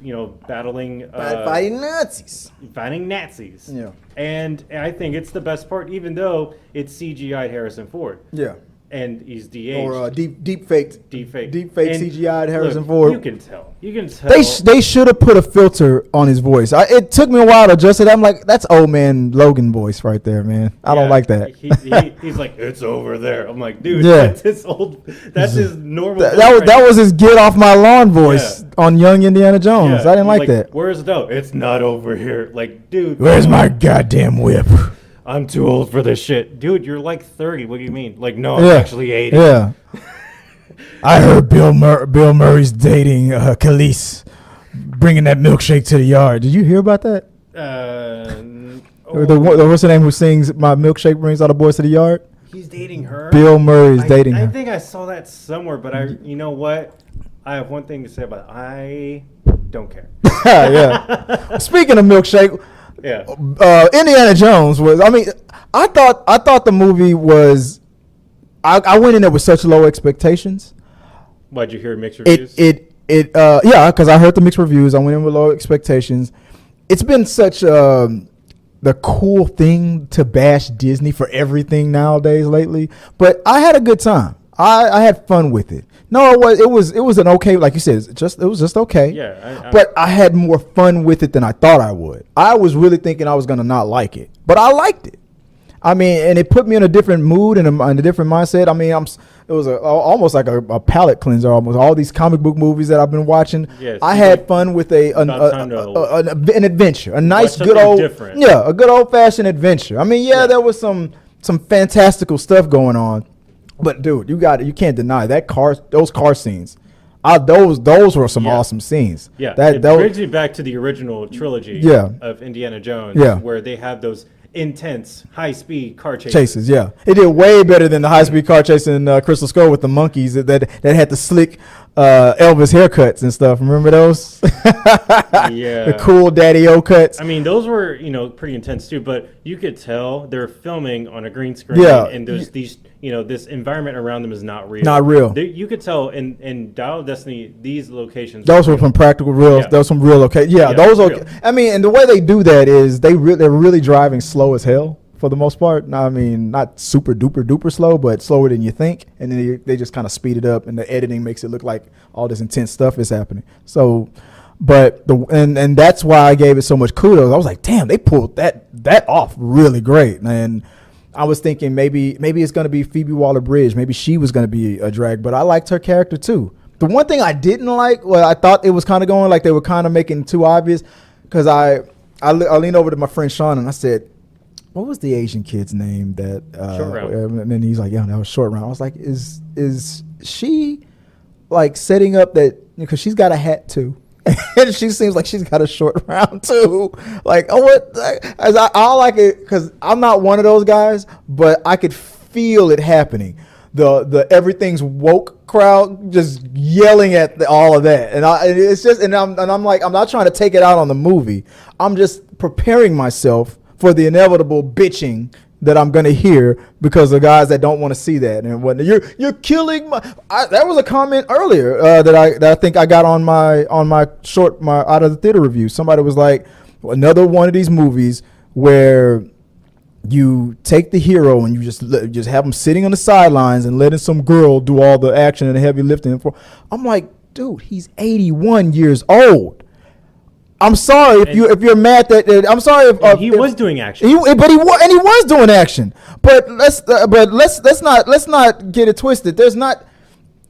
battling... fighting Nazis. Fighting Nazis. Yeah. And I think it's the best part, even though it's CGI'd Harrison Ford. Yeah. And he's de-aged. Or deep faked CGI'd Harrison look, Ford. You can tell. They should have put a filter on his voice. It took me a while to adjust it. I'm like, that's old man Logan voice right there, man. I don't like that. He's like, it's over there. I'm like, dude, that's his old. That's his normal. That was his get off my lawn voice on Young Indiana Jones. I didn't like that. Where's the dough? It's not over here. Like, dude, where's my goddamn whip? I'm too old for this shit. Dude, you're like 30. What do you mean? Like, no, I'm actually 80. Yeah. I heard Bill Murray's dating Khalees, bringing that milkshake to the yard. Did you hear about that? What's the name who sings "My Milkshake Brings All the Boys to the Yard"? He's dating her. Bill Murray's dating her. I think I saw that somewhere, but you know what? I have one thing to say about it. I don't care. Yeah. Speaking of milkshake. Yeah. Indiana Jones was. I mean, I thought the movie was. I went in there with such low expectations. Why'd you hear mixed reviews? Yeah, because I heard the mixed reviews. I went in with low expectations. It's been such the cool thing to bash Disney for everything nowadays lately. But I had a good time. I had fun with it. No, it was an okay, like you said, it was just okay. Yeah. But I had more fun with it than I thought I would. I was really thinking I was gonna not like it, but I liked it. I mean, and it put me in a different mood and a different mindset. I mean, it was almost like a palate cleanser. Almost all these comic book movies that I've been watching. Yes, I had fun with an adventure, a nice, good old, a good old fashioned adventure. I mean, there was some fantastical stuff going on. But dude, you can't deny that those car scenes. Those were some awesome scenes. Yeah, it brings me back to the original trilogy of Indiana Jones, where they have those intense high-speed car chases. Yeah, it did way better than the high-speed car chase in Crystal Skull with the monkeys that had the slick Elvis haircuts and stuff. Remember those? Yeah, the cool Daddy-O cuts. I mean, those were pretty intense too. But you could tell they're filming on a green screen. Yeah, and there's these this environment around them is not real. Not real. You could tell in Dial of Destiny these locations. Those were from practical real. Yeah. Those some real locations. Yeah, those are. Real. I mean, and the way they do that is they're really driving slow as hell for the most part. I mean, not super duper slow, but slower than you think. And then they just kind of speed it up, and the editing makes it look like all this intense stuff is happening. So, but and that's why I gave it so much kudos. I was like, damn, they pulled that off really great. And I was thinking maybe it's going to be Phoebe Waller-Bridge. Maybe she was going to be a drag, but I liked her character too. The one thing I didn't like, I thought it was kind of going like they were kind of making it too obvious. because I leaned over to my friend Sean and I said, what was the Asian kid's name that Short Round. and then he's like, yeah, that was Short Round. I was like, is she like setting up that, because she's got a hat too. And she seems like she's got a short round too. Like, oh, what? I like it because I'm not one of those guys, but I could feel it happening. The everything's woke crowd just yelling at all of that, and it's just, and I'm like, I'm not trying to take it out on the movie. I'm just preparing myself for the inevitable bitching that I'm gonna hear because of guys that don't want to see that and what you're killing my. That was a comment earlier that I think I got on my out of the theater review. Somebody was like, another one of these movies where you take the hero and you just have him sitting on the sidelines and letting some girl do all the action and the heavy lifting. I'm like, dude, he's 81 years old. I'm sorry if you're mad that I'm sorry if he was doing action. He was doing action. But let's not get it twisted. There's not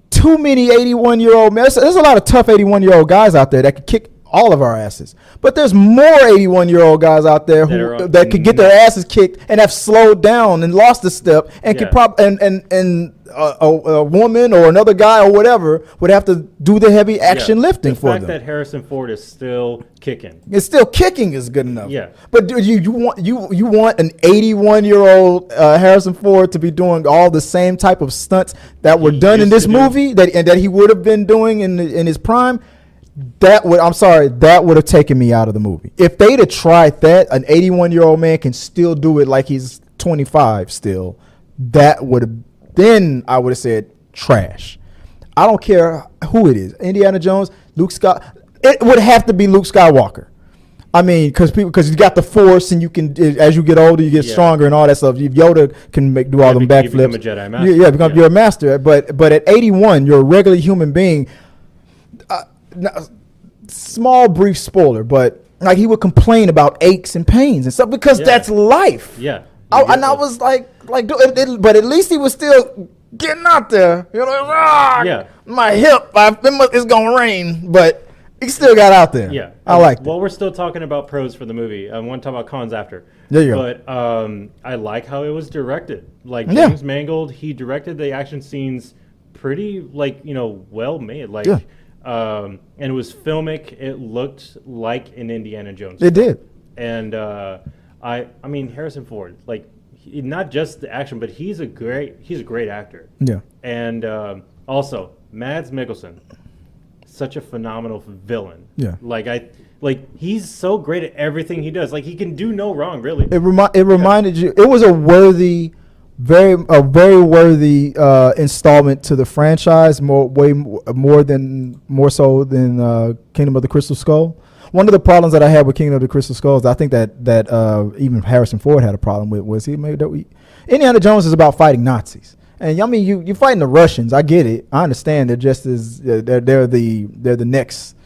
too many 81-year-old men. There's a lot of tough 81-year-old guys out there that could kick all of our asses. But there's more 81-year-old guys out there that could get their asses kicked and have slowed down and lost a step and could and a woman or another guy or whatever would have to do the heavy action lifting for them. The fact that Harrison Ford is still kicking. It's still kicking is good enough. Yeah. But do you want an 81-year-old Harrison Ford to be doing all the same type of stunts that were done in this movie that he would have been doing in his prime? That would have taken me out of the movie. If they'd have tried that, an 81-year-old man can still do it like he's 25 still. Then I would have said trash. I don't care who it is. Indiana Jones, Luke Scott. It would have to be Luke Skywalker. I mean, because you got the Force, and you can, as you get older, you get stronger and all that stuff. Yoda can do all them backflips. You become a Jedi master. You're a master. But at 81, you're a regular human being. Small brief spoiler, but like he would complain about aches and pains and stuff because that's life. Yeah. And I was like, but at least he was still getting out there. You know, my hip, it's gonna rain, but he still got out there. Yeah, I liked it. Well, we're still talking about pros for the movie. I want to talk about cons after. There you go. But I like how it was directed. Like James Mangold, he directed the action scenes pretty well made. And it was filmic. It looked like an Indiana Jones. It did. And I mean Harrison Ford, not just the action, but he's a great actor. Yeah. And also Mads Mikkelsen, such a phenomenal villain. Yeah. He's so great at everything he does. Like he can do no wrong, really. It reminded you. It was a very worthy installment to the franchise, more so than Kingdom of the Crystal Skull. One of the problems that I had with Kingdom of the Crystal Skull is I think that even Harrison Ford had a problem with was he made that Indiana Jones is about fighting Nazis, and I mean you're fighting the Russians. I get it. I understand. They're just as they're the next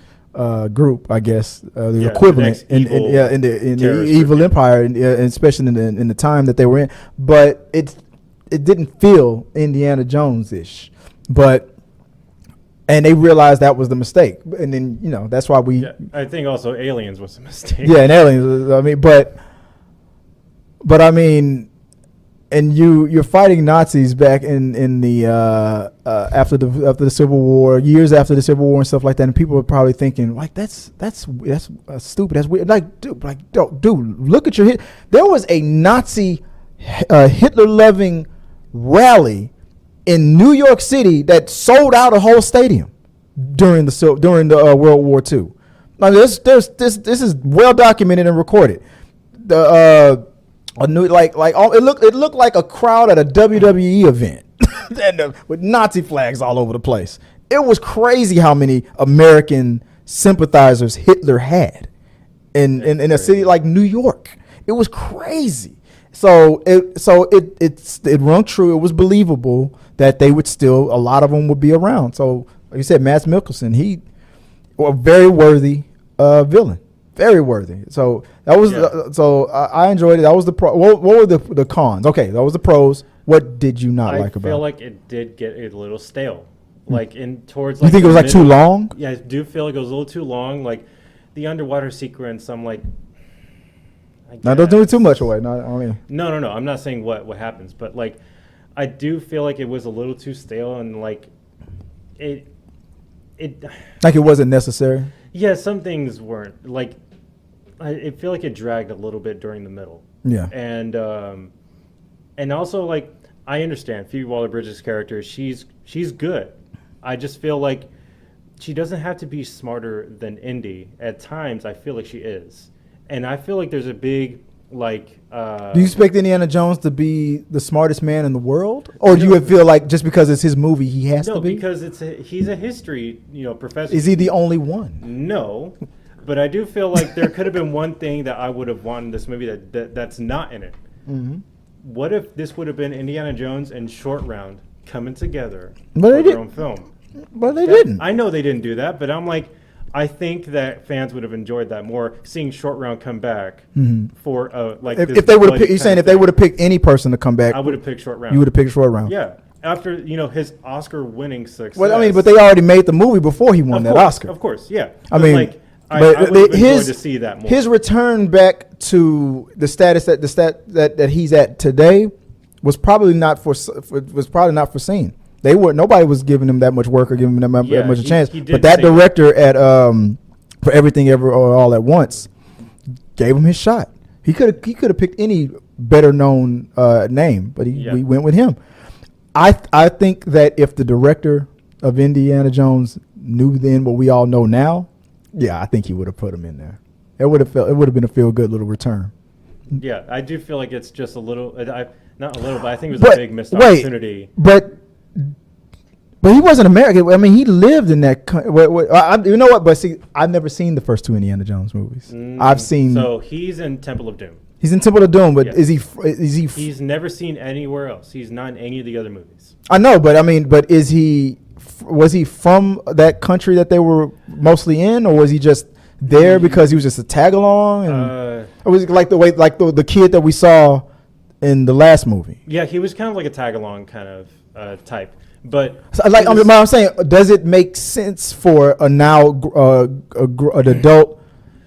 group, I guess, the equivalent in the evil empire, and especially in the time that they were in. But it didn't feel Indiana Jones-ish, and they realized that was the mistake, and then that's why we. Yeah, I think also Aliens was a mistake. Yeah, and Aliens. I mean, but I mean, and you're fighting Nazis back in the after the Civil War, years after the Civil War and stuff like that, and people are probably thinking like that's stupid, that's weird. Dude, look at your hit. There was a Nazi Hitler-loving rally in New York City that sold out a whole stadium during the World War II. Now this is well documented and recorded. It looked like a crowd at a WWE event and, with Nazi flags all over the place. It was crazy how many American sympathizers Hitler had in a city like New York. It was crazy. So it rung true. It was believable that they would still, a lot of them would be around. So like you said, Mads Mikkelsen, a very worthy villain. Very worthy. So that was I enjoyed it. That was the pro. What were the cons? Okay, that was the pros. What did you not like about it? I feel like it did get a little stale. You think it was too long? Yeah, I do feel like it was a little too long. Like the underwater sequence, I'm like, Now, don't do it too much away. No, I mean, no. I'm not saying what happens, but like, I do feel like it was a little too stale and like, it. Like it wasn't necessary. Yeah, some things weren't. Like, I feel like it dragged a little bit during the middle. Yeah. And also like, I understand Phoebe Waller-Bridge's character. She's good. I just feel like she doesn't have to be smarter than Indy. At times, I feel like she is. And I feel like there's a big, like... do you expect Indiana Jones to be the smartest man in the world? Or do you feel like just because it's his movie, he has to be? No, because he's a history, professor. Is he the only one? No. But I do feel like there could have been one thing that I would have wanted in this movie that's not in it. Mm-hmm. What if this would have been Indiana Jones and Short Round coming together for their own film? But they didn't. I know they didn't do that, but I'm like, I think that fans would have enjoyed that more, seeing Short Round come back for like. If they would have, you're saying if they would have picked any person to come back, I would have picked Short Round. You would have picked Short Round. Yeah, after his Oscar-winning success. Well, I mean, but they already made the movie before he won that Oscar. Of course, yeah. I mean, like, I would have enjoyed to see that more. His return back to the status that he's at today was probably not foreseen. Nobody was giving him that much work or giving him that much a chance. But that director at For Everything Ever All at Once gave him his shot. He could have picked any better known name, but we went with him. I think that if the director of Indiana Jones knew then what we all know now, yeah, I think he would have put him in there. It would have been a feel good little return. Yeah, I do feel like it's just a little, not a little, but I think it was a big missed opportunity. But he wasn't American. I mean, he lived in that country. You know what? But see, I've never seen the first two Indiana Jones movies. I've seen. So he's in Temple of Doom. He's in Temple of Doom, but is he? He's never seen anywhere else. He's not in any of the other movies. I know, but I mean, is he? Was he from that country that they were mostly in, or was he just there because he was just a tag along? Or was it like the kid that we saw in the last movie? Yeah, he was kind of like a tag along kind of type. But I'm saying, does it make sense for an adult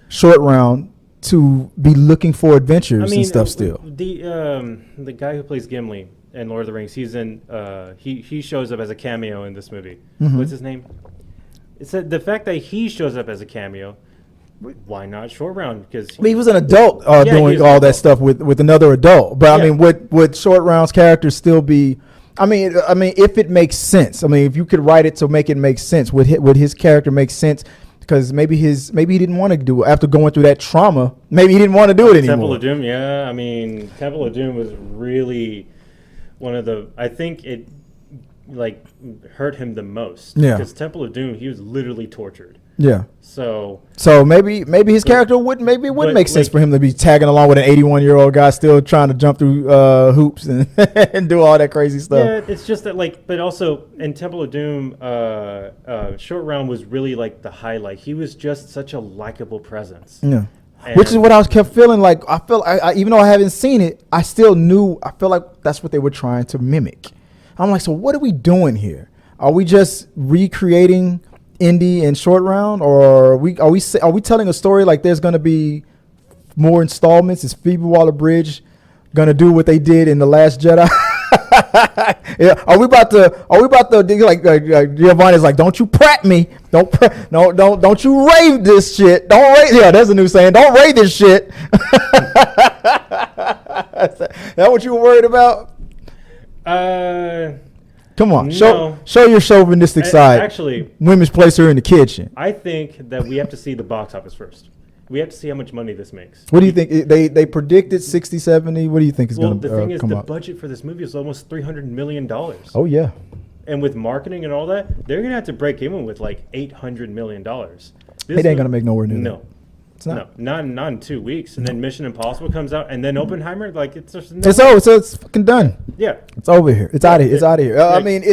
Short Round to be looking for adventures and stuff still? The guy who plays Gimli in Lord of the Rings, he's in. He shows up as a cameo in this movie. Mm-hmm. What's his name? It's the fact that he shows up as a cameo. Why not Short Round? Because he was an adult doing all that stuff with another adult. But I mean, would Short Round's character still be? I mean, if it makes sense. I mean, if you could write it to make it make sense, would his character make sense? Because maybe he didn't want to do it after going through that trauma. Maybe he didn't want to do it anymore. Temple of Doom, yeah. I mean, Temple of Doom was really one of the. I think it like hurt him the most. Yeah. Because Temple of Doom, he was literally tortured. Yeah. So maybe his character would make sense for him to be tagging along with an 81-year-old guy still trying to jump through hoops and and do all that crazy stuff. Yeah, it's just that but also in Temple of Doom, Short Round was really like the highlight. He was just such a likable presence. Yeah. Which is what I kept feeling like. I felt even though I haven't seen it, I still knew. I feel like that's what they were trying to mimic. I'm like, so what are we doing here? Are we just recreating Indy and Short Round, or are we telling a story like there's going to be more installments? Is Phoebe Waller-Bridge going to do what they did in The Last Jedi? Yeah, are we about to like Giovanni's like, don't you prat me, don't you rave this shit, don't rave. Yeah, there's a new saying, don't rave this shit. Is that what you were worried about? Come on, show your chauvinistic side. Actually, women's place her in the kitchen. I think that we have to see the box office first. We have to see how much money this makes. What do you think? They predicted 60, 70. What do you think is going to come up? The thing is, the budget for this movie is almost $300 million. Oh, yeah. And with marketing and all that, they're going to have to break even with like $800 million. It ain't going to make nowhere near no. that. It's not. No, not in 2 weeks. And then Mission Impossible comes out, and then Oppenheimer, like it's just it's over. So it's fucking done. Yeah. It's over here. It's out of here. It's out of here. I mean,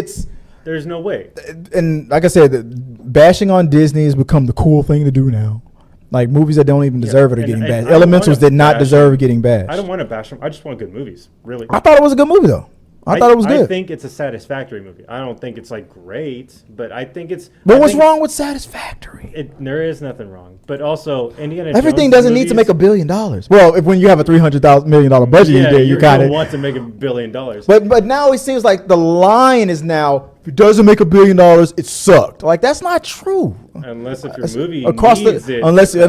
there's no way. And like I said, bashing on Disney has become the cool thing to do now. Like movies that don't even deserve it are getting bad. Elementals did not deserve getting bashed. I don't want to bash them. I just want good movies, really. I thought it was a good movie though. I thought it was good. I think it's a satisfactory movie. I don't think it's like great, but I think it's. But what's wrong with satisfactory? There is nothing wrong. But also, Indiana Everything Jones doesn't need to make $1 billion. Well, when you have a $300 million budget, you kind of want to make $1 billion. But now it seems like the line is now, if it doesn't make $1 billion, it sucked. Like, that's not true. Unless if your movie across needs the, it. unless if you're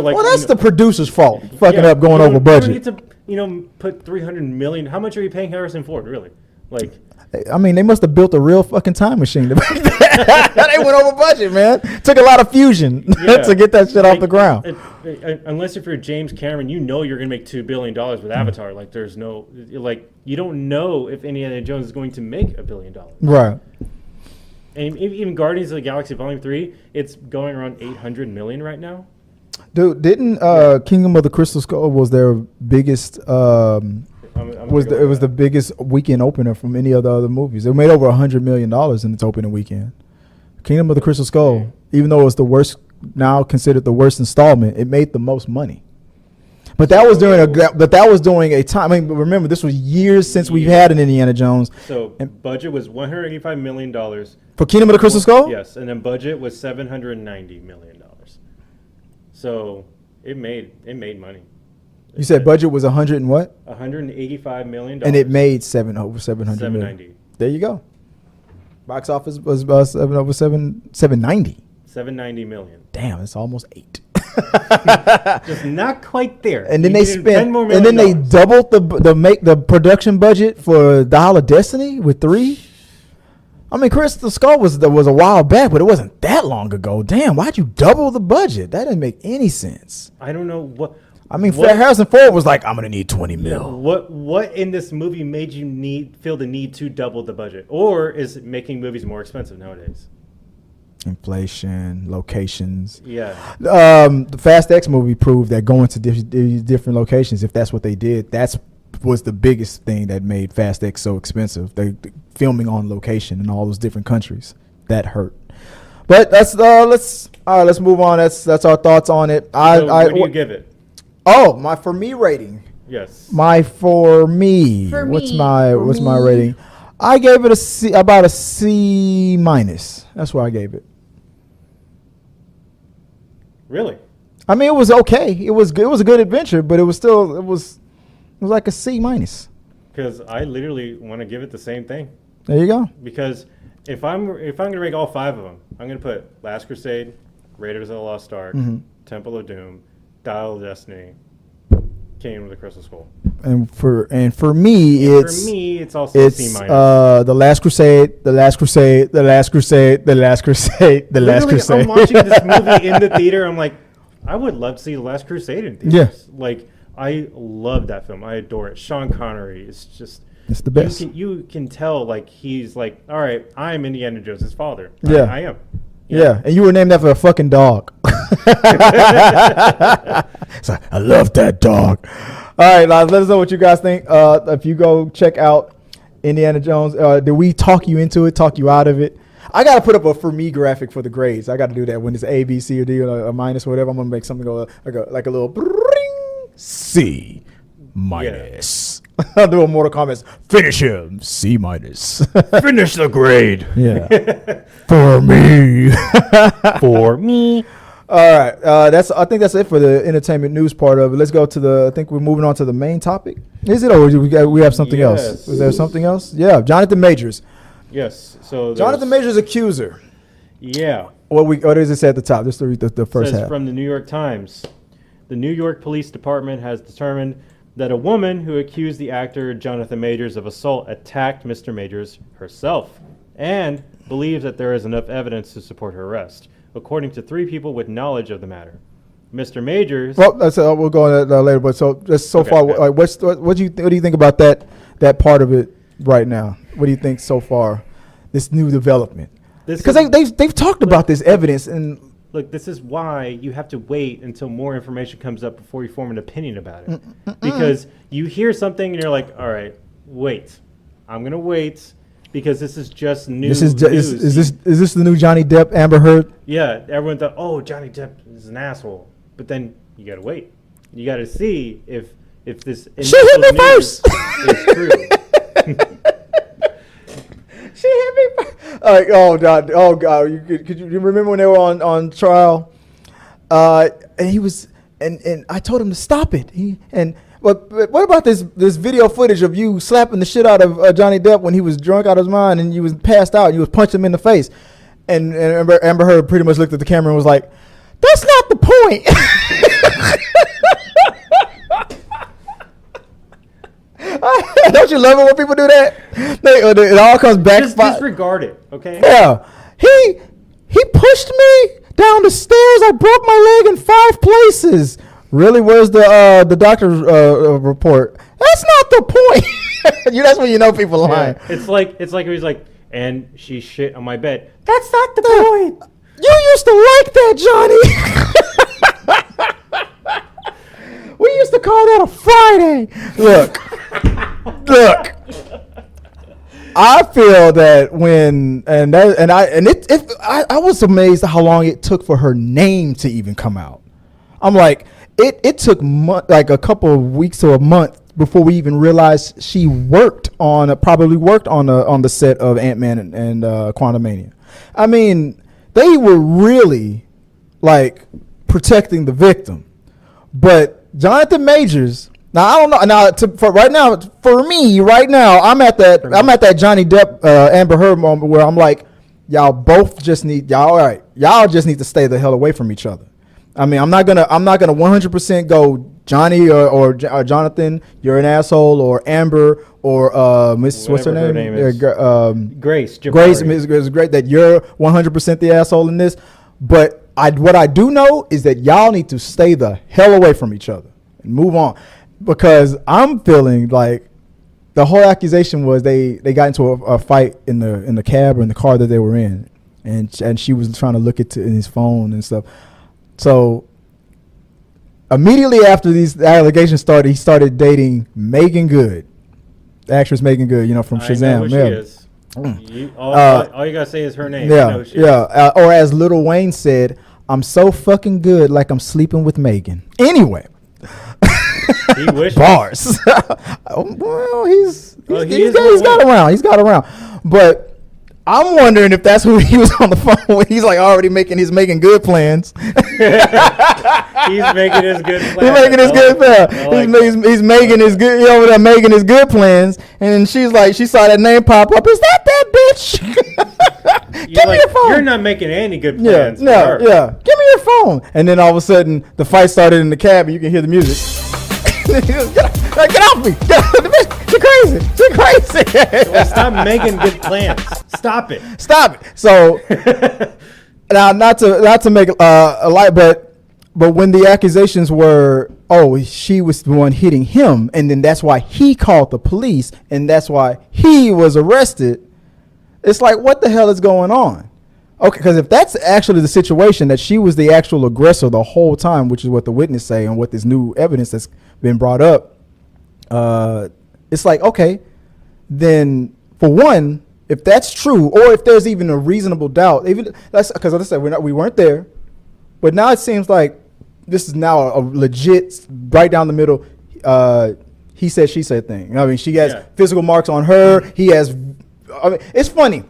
like, well, that's you know, the producer's fault. Fucking up, going over budget. You don't need to, put $300 million. How much are you paying Harrison Ford, really? Like, I mean, they must have built a real fucking time machine to make that. They went over budget, man. Took a lot of fusion to get that shit off the ground. Unless if you're James Cameron, you know you're going to make $2 billion with Avatar. Like, there's no, like, you don't know if Indiana Jones is going to make $1 billion. Right. And even Guardians of the Galaxy Volume 3, it's going around $800 million right now. Dude, didn't Kingdom of the Crystal Skull was their biggest it was the biggest weekend opener from any of the other movies. It made over $100 million in its opening weekend. Kingdom of the Crystal Skull, even though it's the worst, now considered the worst installment, it made the most money. But that was during a time. I mean, remember, this was years since we've had an Indiana Jones. So budget was $185 million for Kingdom of the Crystal Skull. Yes, and then budget was $790 million. So it made money. You said budget was 100 and what? $185 million. And it made over 700 $790. There you go. Box office was 790. $790 million. Damn, it's almost 8. Just not quite there. And then they doubled the production budget for Dial of Destiny with 3. I mean, Crystal Skull was a while back, but it wasn't that long ago. Damn, why'd you double the budget? That didn't make any sense. I don't know what. I mean, Harrison Ford was like, I'm gonna need 20 mil. What in this movie made you feel the need to double the budget, or is it making movies more expensive nowadays? Inflation, locations. Yeah. The Fast X movie proved that going to different locations, if that's what they did, was the biggest thing that made Fast X so expensive. They filming on location in all those different countries. That hurt. But let's move on. That's our thoughts on it. What do you give it? Oh, my for me rating. Yes. My for me. What's my rating? I gave it about a C minus. That's why I gave it. Really? I mean, it was okay. It was good. It was a good adventure, but it was like a C minus. Because I literally want to give it the same thing. There you go. Because if I'm gonna rank all 5 of them, I'm gonna put Last Crusade, Raiders of the Lost Ark, Temple of Doom, Dial of Destiny, Kingdom of the Crystal Skull. And for me, it's also a C minus. The Last Crusade, the Last Crusade, the Last Crusade, the Last Crusade, the Last Crusade. I'm watching this movie in the theater. I'm like, I would love to see the Last Crusade in theaters. Yeah. Like, I love that film. I adore it. Sean Connery is just. It's the best. You can tell, like, he's like, all right, I'm Indiana Jones' father. Yeah. I am. Yeah, and you were named after a fucking dog. So I love that dog. All right, let us know what you guys think. If you go check out Indiana Jones, did we talk you into it, talk you out of it? I got to put up a for me graphic for the grades. I got to do that when it's A, B, C, or D, or a minus, or whatever. I'm going to make something go like a little C minus. Yeah. I'll do a Mortal Kombat. Finish him. C minus. Finish the grade. Yeah. For me. For me. All right. I think that's it for the entertainment news part of it. Let's go to I think we're moving on to the main topic. Is it, or we have something else? Is there something else? Yeah. Jonathan Majors. Yes. So Jonathan Majors Accuser. Yeah. What does it say at the top? Just to read the first half. From the New York Times. The New York Police Department has determined that a woman who accused the actor Jonathan Majors of assault attacked Mr. Majors herself and believes that there is enough evidence to support her arrest, according to 3 people with knowledge of the matter. Mr. Majors. Well, we'll go on that later. But so far, like, what do you think about that part of it right now? What do you think so far? This new development, because they've talked about this evidence and. Look, this is why you have to wait until more information comes up before you form an opinion about it. Because you hear something and you're like, all right, wait. I'm going to wait because this is just news. Is this the new Johnny Depp Amber Heard? Yeah, everyone thought, oh, Johnny Depp is an asshole. But then you got to wait. You got to see if this she hit me first. is true. like, oh God, could you remember when they were on trial? And he was, and I told him to stop it. But what about this video footage of you slapping the shit out of Johnny Depp when he was drunk out of his mind and you was passed out and you was punching him in the face? And Amber Heard pretty much looked at the camera and was like, "That's not the point." Don't you love it when people do that? It all comes back. Just disregard it, okay? Yeah. He pushed me down the stairs. I broke my leg in 5 places. Really? Where's the doctor's report? That's not the point. That's when you know people are lying. Yeah. It's like he's like, and she shit on my bed. That's not the point. You used to like that, Johnny. We used to call that a Friday. Look. I feel that I was amazed at how long it took for her name to even come out. I'm like, it took like a couple of weeks to a month before we even realized she probably worked on the set of Ant-Man and Quantumania. I mean, they were really like protecting the victim, but Jonathan Majors. Now I don't know. Now for me right now, I'm at that Johnny Depp Amber Heard moment where I'm like, y'all just need to stay the hell away from each other. I mean, I'm not gonna 100% go Johnny or Jonathan, you're an asshole, or Amber or Miss what's her name? Grace. Grace is great that you're 100% the asshole in this, but what I do know is that y'all need to stay the hell away from each other and move on, because I'm feeling like the whole accusation was they got into a fight in the cab or in the car that they were in, and she was trying to look in his phone and stuff. So immediately after these allegations started, he started dating Megan Good, the actress Megan Good, from Shazam. I know who she is. All you gotta say is her name. Yeah. Or as Lil Wayne said, "I'm so fucking good, like I'm sleeping with Megan." Anyway. He wishes. Bars. Well, he's got around. He's got around. But I'm wondering if that's who he was on the phone with. He's like already making his Megan Good plans. He's making his good plans. He's making his good plans. He's making his good. Over there making his good plans, and then she's like, she saw that name pop up. Is that bitch? Give me your phone. You're not making any good plans. Yeah. Give me your phone. And then all of a sudden, the fight started in the cab, and you can hear the music. Get off me! You're crazy! Well, stop making good plans. Stop it! So now, not to make a light, but when the accusations were, she was the one hitting him, and then that's why he called the police, and that's why he was arrested. It's like, what the hell is going on? Okay, because if that's actually the situation, that she was the actual aggressor the whole time, which is what the witness say and what this new evidence that's been brought up, it's like, okay, then for one, if that's true, or if there's even a reasonable doubt, even that's because like I said, we weren't there, but now it seems like this is now a legit right down the middle. He said, she said thing. I mean, she has physical marks on her. He has. I mean, it's funny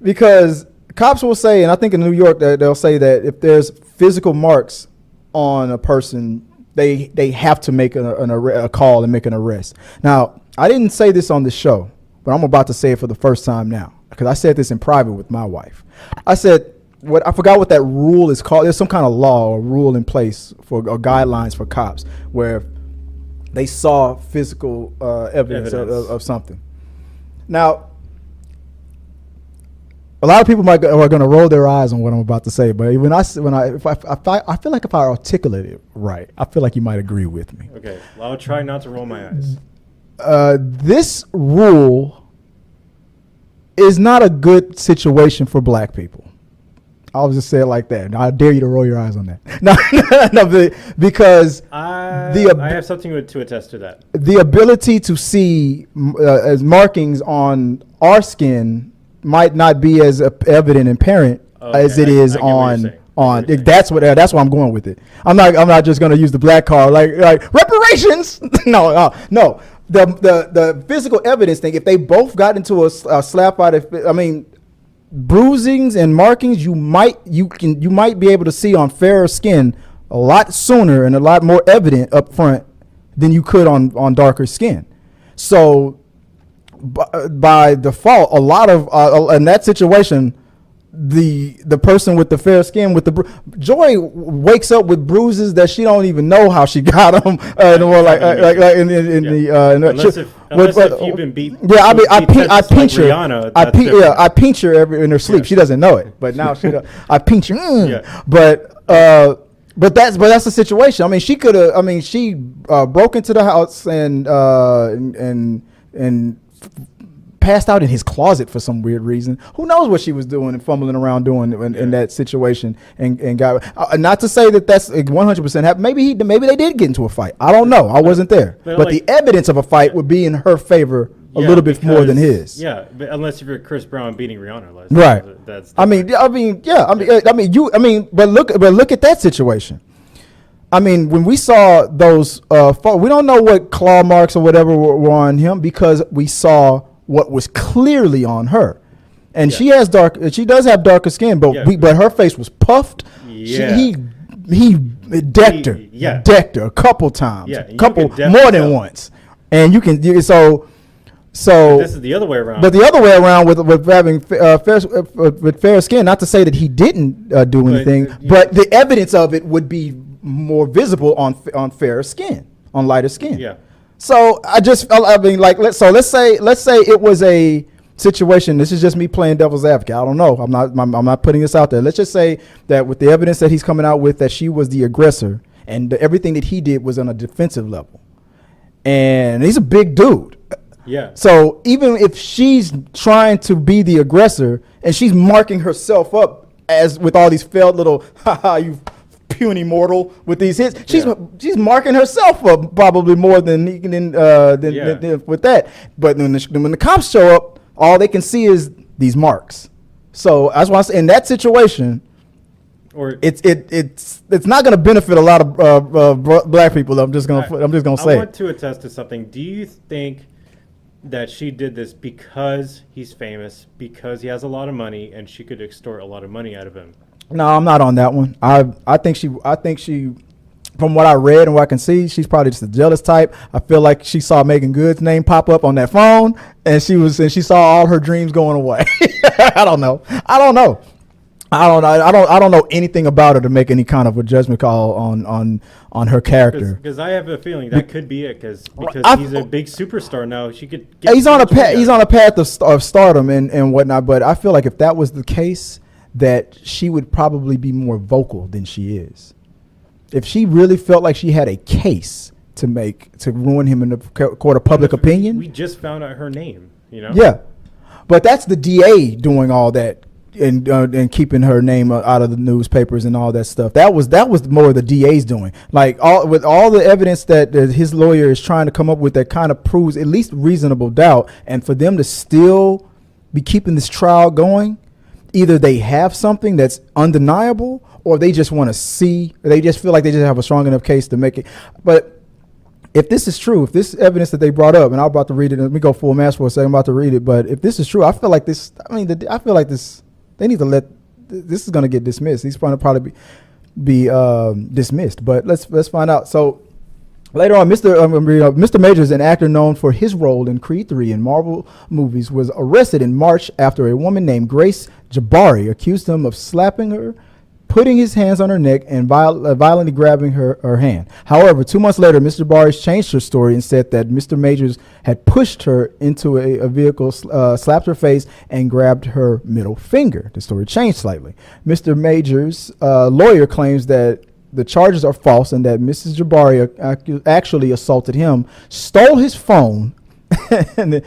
because cops will say, and I think in New York they'll say that if there's physical marks on a person, they have to make a call and make an arrest. Now, I didn't say this on the show, but I'm about to say it for the first time now because I said this in private with my wife. I said, I forgot what that rule is called. There's some kind of law or rule in place or guidelines for cops where they saw physical evidence. Of something. Now, a lot of people are going to roll their eyes on what I'm about to say, but I feel like if I articulate it right, I feel like you might agree with me. Okay, well, I'll try not to roll my eyes. This rule is not a good situation for black people. I'll just say it like that. I dare you to roll your eyes on that. No, because I have something to attest to that. The ability to see as markings on our skin might not be as evident and apparent as it is on. That's why I'm going with it. I'm not just going to use the black card like reparations. No. The physical evidence thing. If they both got into a slap out, I mean, bruisings and markings you might be able to see on fairer skin a lot sooner and a lot more evident up front than you could on darker skin. So by default, a lot of in that situation, the person with the fair skin with the Joy wakes up with bruises that she don't even know how she got them. Unless if you've been beat. Yeah, I mean, I pinch her. Rihanna, I pinch her in her sleep. Yeah. She doesn't know it, but now she. I pinch her. Yeah. But that's the situation. I mean, she could have. I mean, she broke into the house and passed out in his closet for some weird reason. Who knows what she was doing and fumbling around doing in that situation and got. Not to say that that's 100% happened. Maybe they did get into a fight. I don't know. I wasn't there. But the evidence of a fight would be in her favor a little bit more than his. Yeah, but unless you're Chris Brown beating Rihanna, right? That's I mean, but look at that situation. I mean, when we saw those, we don't know what claw marks or whatever were on him because we saw what was clearly on her, and she does have darker skin, but her face was puffed. Yeah. He decked her a couple times, more than once, and you can so. But this is the other way around. But the other way around with having fair skin, not to say that he didn't do anything, but the evidence of it would be more visible on fairer skin, on lighter skin. Yeah. So let's say it was a situation. This is just me playing devil's advocate. I don't know. I'm not putting this out there. Let's just say that with the evidence that he's coming out with, that she was the aggressor, and everything that he did was on a defensive level, and he's a big dude. Yeah. So even if she's trying to be the aggressor and she's marking herself up as with all these failed little you puny mortal with these hits, she's marking herself up probably more than with that. But when the cops show up, all they can see is these marks. So that's why I say in that situation, it's not going to benefit a lot of black people. I'm just gonna say. I want to attest to something. Do you think that she did this because he's famous, because he has a lot of money, and she could extort a lot of money out of him? No, I'm not on that one. I think she, from what I read and what I can see, she's probably just a jealous type. I feel like she saw Megan Good's name pop up on that phone, and she saw all her dreams going away. I don't know. I don't know anything about her to make any kind of a judgment call on her character. Because I have a feeling that could be it. Because he's a big superstar now. She could. He's on a path of stardom and whatnot. But I feel like if that was the case, that she would probably be more vocal than she is. If she really felt like she had a case to ruin him in the court of public opinion. We just found out her name. Yeah, but that's the DA doing all that. And keeping her name out of the newspapers and all that stuff. That was more the DA's doing. Like with all the evidence that his lawyer is trying to come up with that kind of proves at least reasonable doubt. And for them to still be keeping this trial going, either they have something that's undeniable, or they just want to see. They just feel like they just have a strong enough case to make it. But if this is true, if this evidence that they brought up, and I'm about to read it, let me go full mass for a second. I'm about to read it. But if this is true, I feel like this. I feel like this. They need to this is going to get dismissed. He's going to probably be dismissed. But let's find out. So later on, Mr. Majors, an actor known for his role in Creed 3 and Marvel movies, was arrested in March after a woman named Grace Jabari accused him of slapping her, putting his hands on her neck, and violently grabbing her hand. However, 2 months later, Mr. Jabari changed her story and said that Mr. Majors had pushed her into a vehicle, slapped her face, and grabbed her middle finger. The story changed slightly. Mr. Majors' lawyer claims that the charges are false and that Mrs. Jabari actually assaulted him, stole his phone, and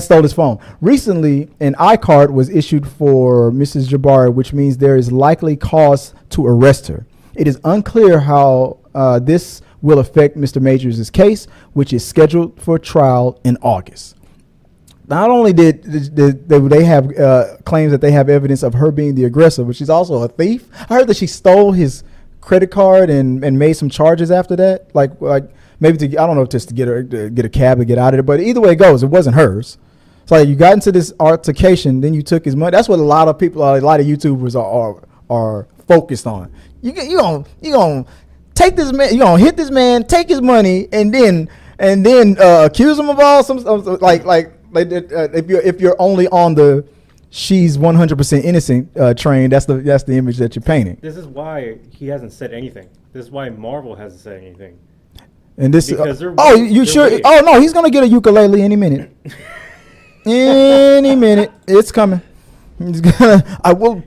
stole his phone. Recently, an I-card was issued for Mrs. Jabari, which means there is likely cause to arrest her. It is unclear how this will affect Mr. Majors' case, which is scheduled for trial in August. Not only did they have claims that they have evidence of her being the aggressor, but she's also a thief. I heard that she stole his credit card and made some charges after that, like maybe I don't know, just to get a cab to get out of it. But either way it goes, it wasn't hers. It's like you got into this altercation, then you took his money. That's what a lot of people, a lot of YouTubers are focused on. You gonna take this man, you gonna hit this man, take his money, and then accuse him of all some like if you're only on the she's 100% innocent train, that's the image that you're painting. This is why he hasn't said anything. This is why Marvel hasn't said anything. And this you sure? waiting. Oh no, he's gonna get a ukulele any minute. Any minute, it's coming. He's gonna. I will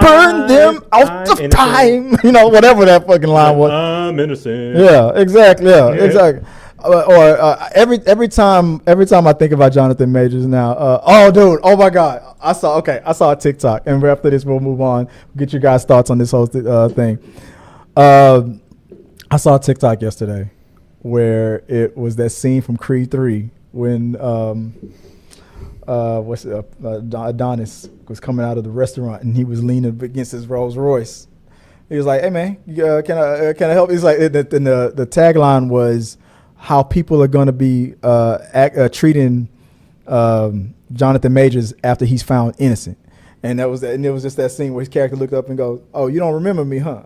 burn them out of time. You know, whatever that fucking line was. I'm innocent. Yeah, exactly. Yeah, exactly. Every time I think about Jonathan Majors now. Oh, dude. Oh my God. I saw a TikTok, and after this we'll move on. Get your guys' thoughts on this whole thing. I saw a TikTok yesterday where it was that scene from Creed 3 when Adonis was coming out of the restaurant and he was leaning against his Rolls Royce. He was like, "Hey man, can I help?" He's like, the tagline was how people are going to be treating Jonathan Majors after he's found innocent. And it was just that scene where his character looked up and goes, "Oh, you don't remember me, huh?"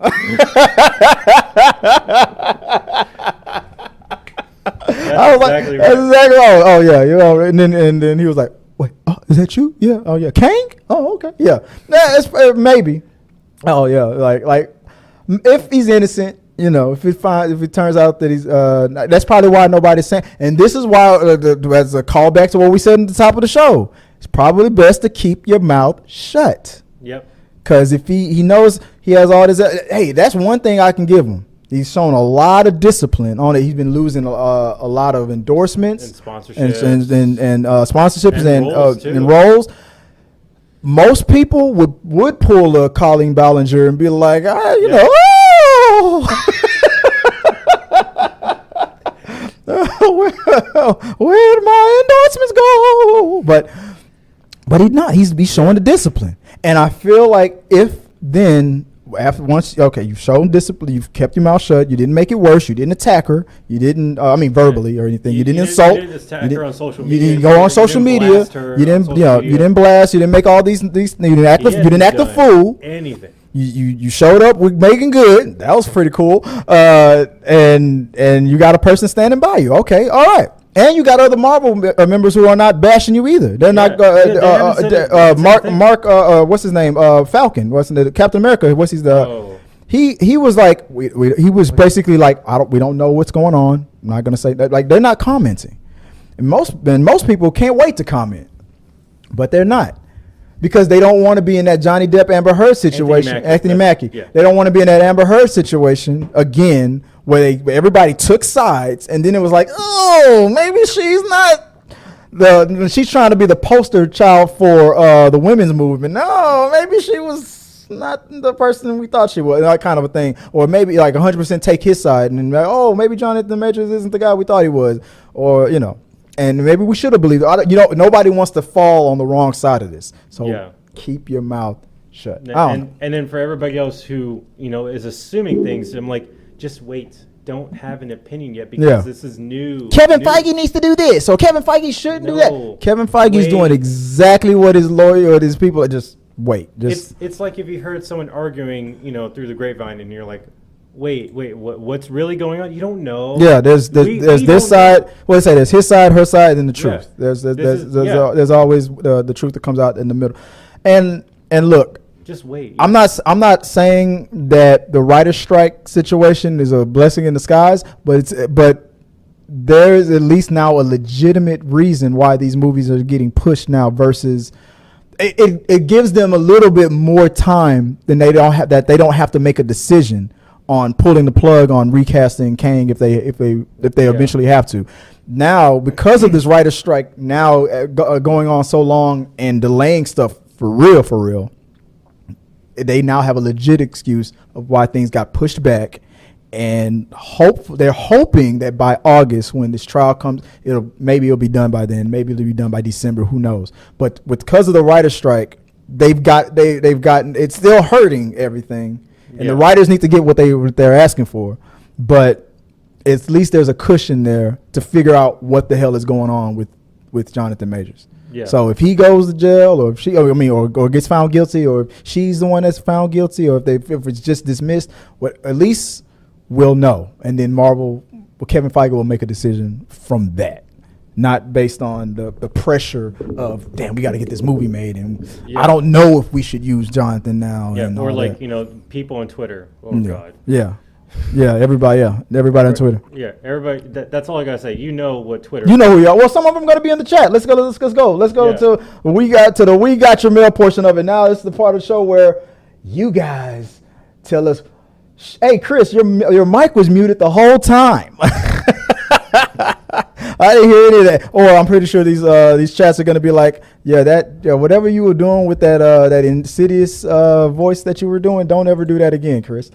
I was exactly like, right. "That's exactly right." Oh yeah, you know. And then he was like, "Wait, is that you?" Yeah. Oh yeah, Kang. Oh okay. Yeah. Nah, it's maybe. Oh yeah, like if he's innocent, you know, if it turns out that he's that's probably why nobody's saying. And this is why, as a callback to what we said at the top of the show, it's probably best to keep your mouth shut. Yep. Because if he knows he has all this, hey, that's one thing I can give him. He's shown a lot of discipline on it. He's been losing a lot of endorsements And sponsorships. and sponsorships roles, and roles. Most people would pull a Colleen Ballinger and be like, you know, where'd my endorsements go? But he's not. He's showing the discipline, and I feel like you've shown discipline, you've kept your mouth shut, you didn't make it worse, you didn't attack her, you didn't verbally or anything, you didn't insult, you didn't attack her on social media, you didn't go on social media, you didn't blast, you didn't make all these you didn't act a fool. Anything. You showed up with making good. That was pretty cool. And you got a person standing by you. Okay, all right. And you got other Marvel members who are not bashing you either. They're not. Mark. What's his name? Falcon. What's the Captain America? What's his He was like he was basically like we don't know what's going on. I'm not gonna say that. Like they're not commenting. And most people can't wait to comment, but they're not. Because they don't want to be in that Johnny Depp Amber Heard situation. Anthony Mackie. Yeah. They don't want to be in that Amber Heard situation again, where everybody took sides, and then it was like, oh, maybe she's not she's trying to be the poster child for the women's movement. No, maybe she was not the person we thought she was, that kind of a thing. Or maybe like 100% take his side, and like, oh, maybe Jonathan Majors isn't the guy we thought he was, or you know. And maybe we should have believed it. You know, nobody wants to fall on the wrong side of this. So keep your mouth shut. And then for everybody else who, you know, is assuming things, I'm like, just wait. Don't have an opinion yet because this is new. Kevin Feige needs to do this, or Kevin Feige shouldn't do that. Kevin Feige's doing exactly what his lawyer or his people just wait. It's like if you heard someone arguing, you know, through the grapevine, and you're like, Wait, what's really going on? You don't know. Yeah, there's this side. What I say, there's his side, her side, and the truth. Yeah. There's always the truth that comes out in the middle. And look, just wait. I'm not saying that the writer's strike situation is a blessing in disguise, but there is at least now a legitimate reason why these movies are getting pushed now versus. It gives them a little bit more time than they don't have to make a decision on pulling the plug on recasting Kang if they eventually have to. Now, because of this writer's strike now going on so long and delaying stuff for real, they now have a legit excuse of why things got pushed back, and they're hoping that by August, when this trial comes, it'll be done by then. Maybe it'll be done by December. Who knows? But because of the writer's strike, they've gotten it's still hurting everything. And the writers need to get what they're asking for, but at least there's a cushion there to figure out what the hell is going on with Jonathan Majors. Yeah. So if he goes to jail, or if she, or gets found guilty, or if she's the one that's found guilty, or if it's just dismissed, at least we'll know. And then Kevin Feige will make a decision from that, not based on the pressure of, damn, we got to get this movie made, and I don't know if we should use Jonathan now. Yeah, and or like that. People on Twitter. Oh God. Yeah. Yeah, everybody on Twitter. Yeah, everybody. That's all I gotta say. You know what Twitter. You know who you are. Well, some of them going to be in the chat. Let's go to we got your mail portion of it. Now this is the part of the show where you guys tell us, hey Chris, your mic was muted the whole time. I didn't hear any of that. Or I'm pretty sure these chats are going to be like, whatever you were doing with that insidious voice that you were doing, don't ever do that again, Chris.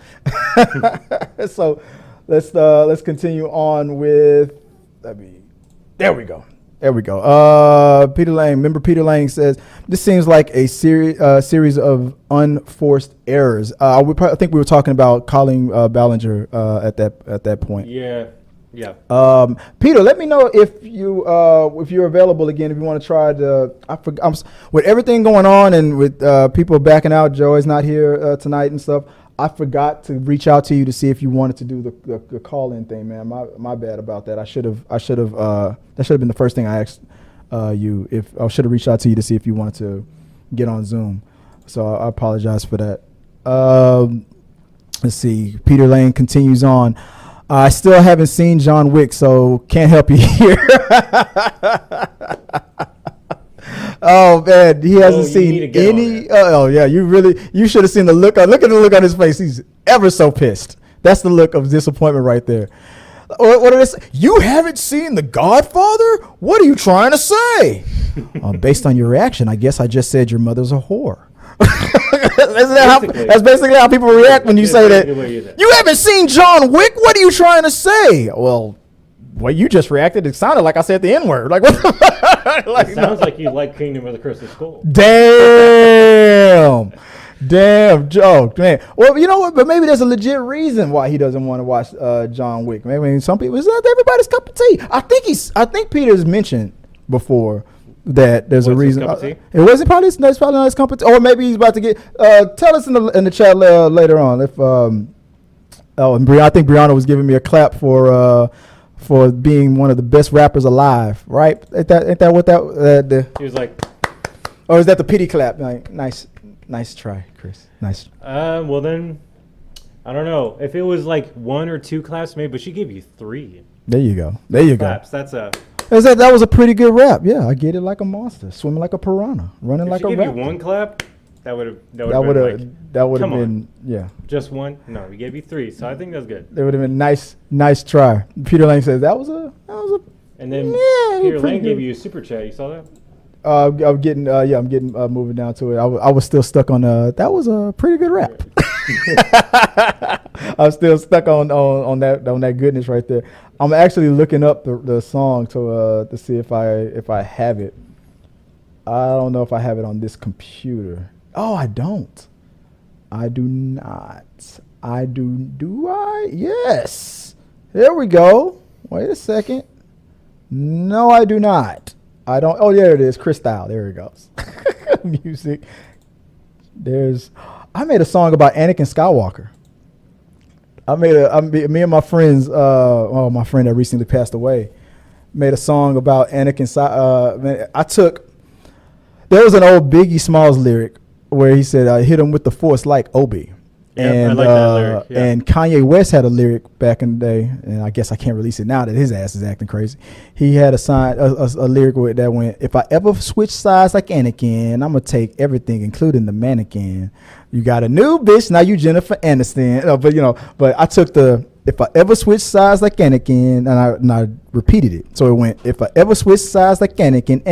So let's continue on with. There we go. Peter Lang. Remember, Peter Lang says this seems like a series of unforced errors. I think we were talking about Colleen Ballinger at that point. Yeah. Peter, let me know if you're available again. If you want to try with everything going on and with people backing out, Joey's not here tonight and stuff. I forgot to reach out to you to see if you wanted to do the call-in thing, man. My bad about that. I should have. That should have been the first thing I asked you. If I should have reached out to you to see if you wanted to get on Zoom. So I apologize for that. Let's see. Peter Lane continues on. I still haven't seen John Wick, so can't help you here. Oh man, he hasn't seen any. You should have seen the look. Look at the look on his face. He's ever so pissed. That's the look of disappointment right there. What are this? You haven't seen The Godfather? What are you trying to say? Based on your reaction, I guess I just said your mother's a whore. That's basically how people react when you say that. You haven't seen John Wick? What are you trying to say? Well, you just reacted. It sounded like I said the N-word. Like, what the fuck? It sounds like you like Kingdom of the Crystal Skull. Damn joke, man. Well, you know what? But maybe there's a legit reason why he doesn't want to watch John Wick. Maybe some people, it's not everybody's cup of tea. I think Peter's mentioned before that there's a reason. It wasn't probably not his cup of tea. Or maybe he's about to get. Tell us in the chat later on if. I think Brianna was giving me a clap for being one of the best rappers alive. Right? Ain't that what that? He was like. Or is that the pity clap? Like, nice try, Chris. Nice. Well then, I don't know if it was like 1 or 2 claps, maybe, but she gave you 3. There you go. Claps. That's a. That was a pretty good rap. Yeah, I get it like a monster, swimming like a piranha, running like a raptor. If she gave you 1 clap, that would have been yeah. Just 1? No, we gave you 3, so I think that's good. That would have been nice try. Peter Lang says that was a. And then Peter Lang gave you a super chat. You saw that? I'm getting moving down to it. I was still stuck on that was a pretty good rap. I'm still stuck on that goodness right there. I'm actually looking up the song to see if I have it. I don't know if I have it on this computer. Oh, I don't. I do not. Do I? Yes. There we go. Wait a second. No, I do not. I don't. Oh, there it is. Crystal. There it goes. Music. I made a song about Anakin Skywalker. Me and my friends, my friend that recently passed away, made a song about Anakin. There was an old Biggie Smalls lyric where he said, I hit him with the force like Obi. Yeah, I like that lyric. Yeah. And Kanye West had a lyric back in the day, and I guess I can't release it now that his ass is acting crazy. He had a lyric with that went, if I ever switch sides like Anakin, I'm going to take everything, including the mannequin. You got a new bitch, now you Jennifer Aniston. But I took if I ever switch sides like Anakin, and I repeated it. So it went, if I ever switch sides like Anakin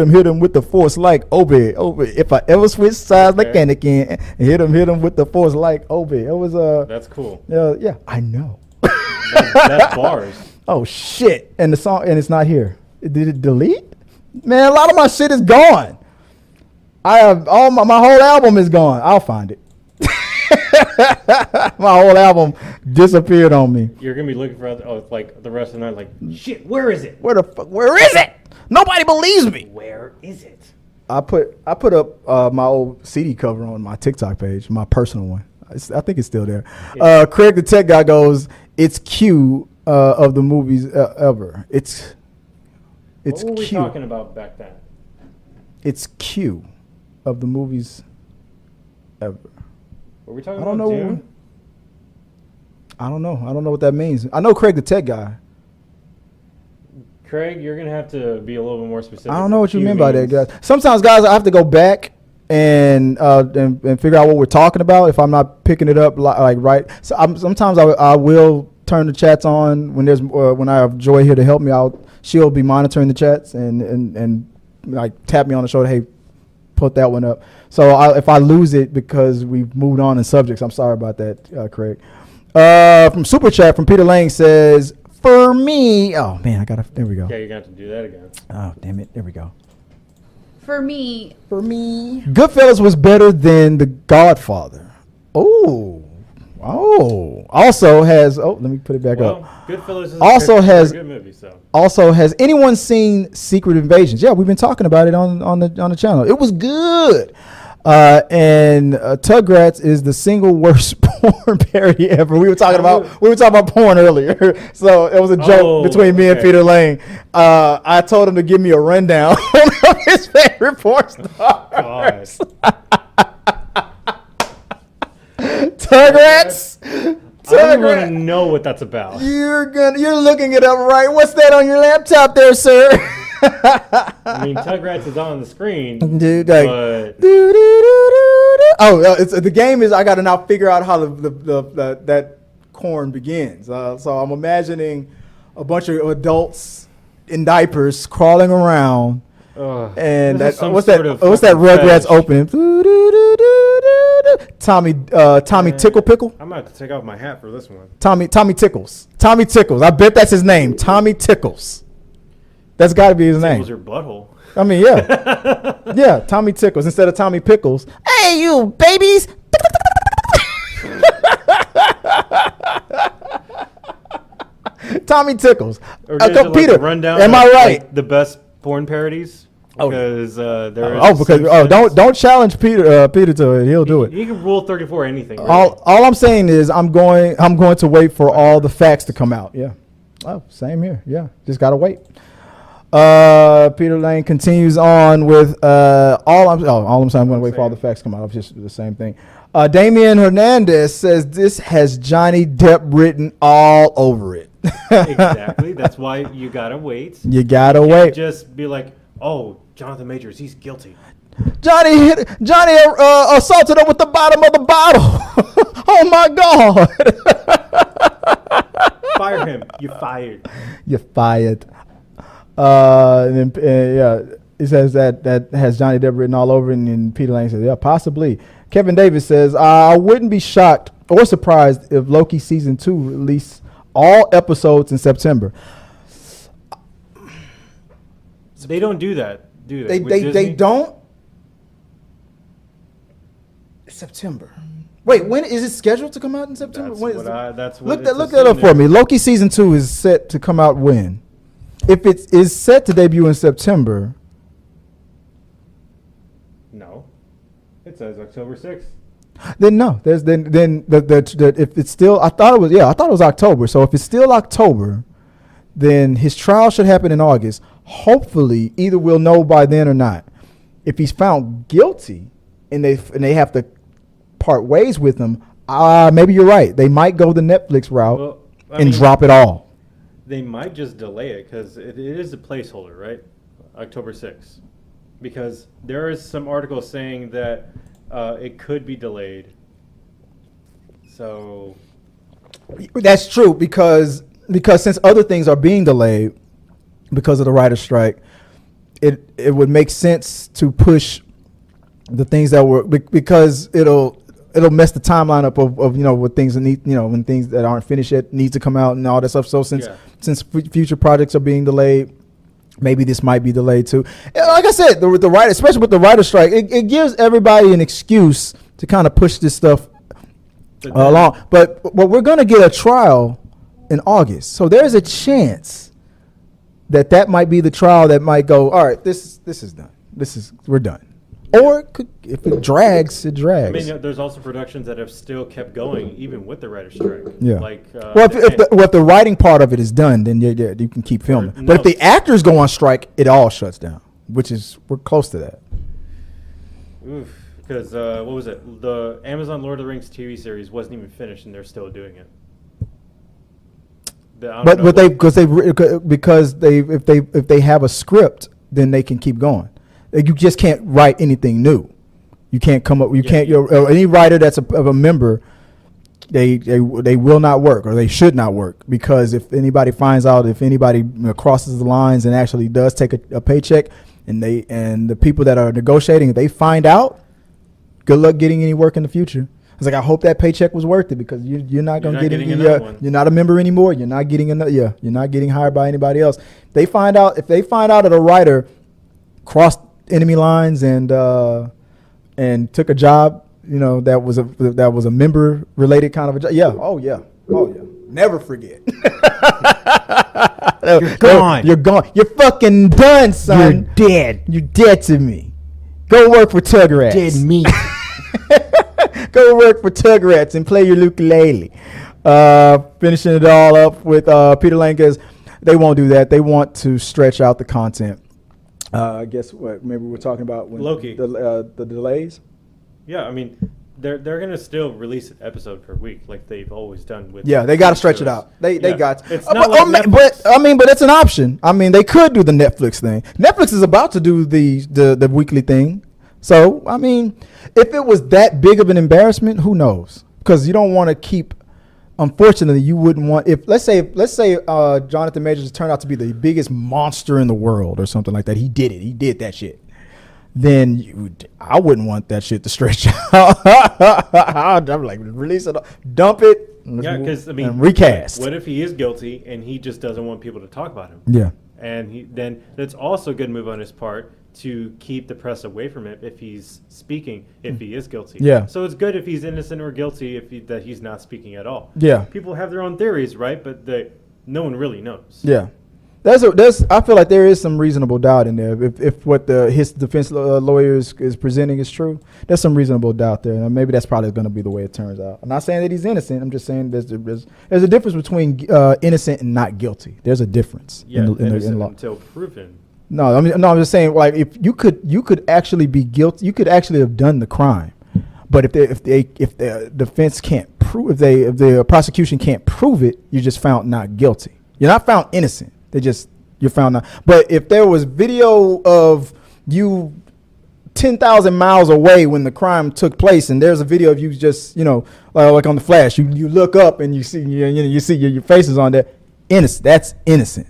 hit him with the force like Obi. If I ever switch sides like Anakin, hit him with the force like Obi. It was That's cool. Yeah, I know. That's bars. Oh shit! And the song, and it's not here. Did it delete? Man, a lot of my shit is gone. I have my whole album is gone. I'll find it. My whole album disappeared on me. You're gonna be looking for like the rest of the night, like shit. Where is it? Where is it? Nobody believes me. Where is it? I put up my old CD cover on my TikTok page, my personal one. I think it's still there. Craig the Tech Guy goes, "It's Q of the movies ever. It's What were we Q. talking about back then? It's Q of the movies ever." Were we talking I don't about know. Dune? I don't know. I don't know what that means. I know Craig the Tech Guy. Craig, you're gonna have to be a little bit more specific. I don't know what you Q mean by that, means. guys. Sometimes, guys, I have to go back and figure out what we're talking about if I'm not picking it up like right. So sometimes I will turn the chats on when I have Joy here to help me out. She'll be monitoring the chats and like tap me on the shoulder. Hey, put that one up. So if I lose it because we've moved on in subjects, I'm sorry about that, Craig. From Super Chat from Peter Lang says, "For me," oh man, there we go. Yeah, you're gonna have to do that again. Oh damn it, there we go. For me, Goodfellas was better than The Godfather. Oh. Also has. Oh, let me put it back up. Goodfellas is Also a has- good movie. So Also, has anyone seen Secret Invasions? Yeah, we've been talking about it on the channel. It was good. And Tugrats is the single worst porn parody ever. We were talking about porn earlier, so it was a joke between me and Peter Lane. I told him to give me a rundown of his favorite porn stars. Tugrats. I want to know what that's about. You're looking it up, right? What's that on your laptop there, sir? I mean, Tugrats is on the screen, Dude, like, but it's the game is I got to now figure out how that corn begins. So I'm imagining a bunch of adults in diapers crawling around, and what's that Rugrats opening? Tommy Tickle Pickle. I'm about to take off my hat for this one. Tommy Tickles. Tommy Tickles. I bet that's his name. Tommy Tickles. That's got to be his name. Tickles your butthole. I mean, yeah. Yeah, Tommy Tickles instead of Tommy Pickles. Hey, you babies. Tommy Tickles. Or did you like Peter, a rundown am I of, right? like, the best porn parodies? Because don't challenge Peter to it. He'll do it. He can rule 34 anything. Really. All I'm saying is I'm going to wait for all the facts to come out. Yeah. Oh, same here. Yeah. Just gotta wait. Peter Lane continues on with all I'm saying. I'm going to wait for all the facts to come out. It's just the same thing. Damian Hernandez says this has Johnny Depp written all over it. Exactly. That's why you gotta wait. You gotta Can't wait. just be like, oh, Jonathan Majors, he's guilty. Johnny assaulted her with the bottom of the bottle. Oh my God. Fire him. You fired. You're fired. And then, it says that has Johnny Depp written all over it, and then Peter Lane says, yeah, possibly. Kevin Davis says, I wouldn't be shocked or surprised if Loki season 2 released all episodes in September. They don't do that, do they? They don't. September. Wait, when is it scheduled to come out in September? Look that up for me. Loki season 2 is set to come out when? If it is set to debut in September. No, it says October 6th. Then no. There's then if it's still I thought it was October. So if it's still October, then his trial should happen in August. Hopefully, either we'll know by then or not. If he's found guilty and they have to part ways with him, maybe you're right. They might go the Netflix route and drop it all. They might just delay it because it is a placeholder, right? October 6th. Because there is some articles saying that it could be delayed. So That's true because since other things are being delayed because of the writer's strike, it would make sense to push the things that were because it'll mess the timeline up of what things that need when things that aren't finished yet need to come out and all that stuff. So since future projects are being delayed, maybe this might be delayed too. Like I said, the writer, especially with the writer's strike, it gives everybody an excuse to kind of push this stuff along. But we're gonna get a trial in August, so there's a chance that might be the trial that might go, all right, this is done. We're done. Or if it drags, it drags. I mean, there's also productions that have still kept going even with the writer's strike. Yeah. Like, well, if the writing part of it is done, then yeah, you can keep filming. But if the actors go on strike, it all shuts down. We're close to that. Oof. Because what was it? The Amazon Lord of the Rings TV series wasn't even finished, and they're still doing it. Because if they have a script, then they can keep going. You just can't write anything new. You can't come up. Any writer that's of a member, they will not work, or they should not work, because if anybody finds out, if anybody crosses the lines and actually does take a paycheck, and the people that are negotiating, if they find out, good luck getting any work in the future. It's like, I hope that paycheck was worth it, because you're not going to get any. You're not a member anymore. You're not getting another. Yeah, you're not getting hired by anybody else. If they find out that a writer crossed enemy lines and took a job, that was a member related kind of a job. Yeah. Oh yeah. Never forget. You're gone. You're gone. You're fucking done, son. You're dead. You're dead to me. Go work for Tugrats. Dead meat. Go work for Tugrats and play your ukulele. Finishing it all up with Peter Lange's. They won't do that. They want to stretch out the content. I guess maybe we're talking about Loki. The delays. Yeah, I mean, they're gonna still release an episode per week like they've always done with. Yeah, they got to stretch it out. They got. It's not like but it's an option. I mean, they could do the Netflix thing. Netflix is about to do the weekly thing. So I mean, if it was that big of an embarrassment, who knows? Because you don't want to keep. Unfortunately, you wouldn't want, if let's say Jonathan Majors turned out to be the biggest monster in the world or something like that. He did that shit. Then I wouldn't want that shit to stretch out. I'm like, release it, dump it. Yeah, because I mean, recast. What if he is guilty and he just doesn't want people to talk about him? Yeah. And then that's also a good move on his part to keep the press away from it if he's speaking, if he is guilty. Yeah. So it's good if he's innocent or guilty that he's not speaking at all. Yeah. People have their own theories, right? But no one really knows. Yeah. I feel like there is some reasonable doubt in there. If what his defense lawyer is presenting is true, there's some reasonable doubt there. And maybe that's probably going to be the way it turns out. I'm not saying that he's innocent. I'm just saying there's a difference between innocent and not guilty. There's a difference. Yeah, in the law. Until proven. No, I'm just saying, like, if you could actually be guilty, you could actually have done the crime, but if the defense can't prove, if the prosecution can't prove it, you're just found not guilty. You're not found innocent. You're found not. But if there was video of you 10,000 miles away when the crime took place, and there's a video of you just like on the flash, you look up and you see your face is on there, innocent. That's innocent.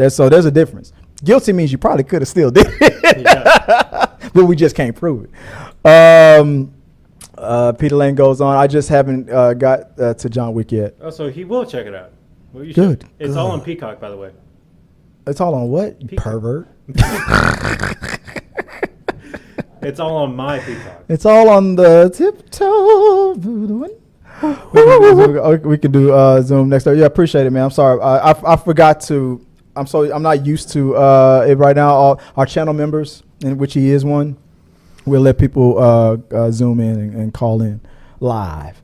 So there's a difference. Guilty means you probably could have still did it, but we just can't prove it. Peter Lane goes on. I just haven't got to John Wick yet. Oh, so he will check it out. Well, you Good. should. It's all on Peacock, by the way. It's all on what? You Peacock. pervert. It's all on my Peacock. It's all on the tiptoe. We can do Zoom next time. Yeah, appreciate it, man. I'm sorry. I forgot to. I'm not used to it right now. All our channel members, in which he is one, we'll let people Zoom in and call in live.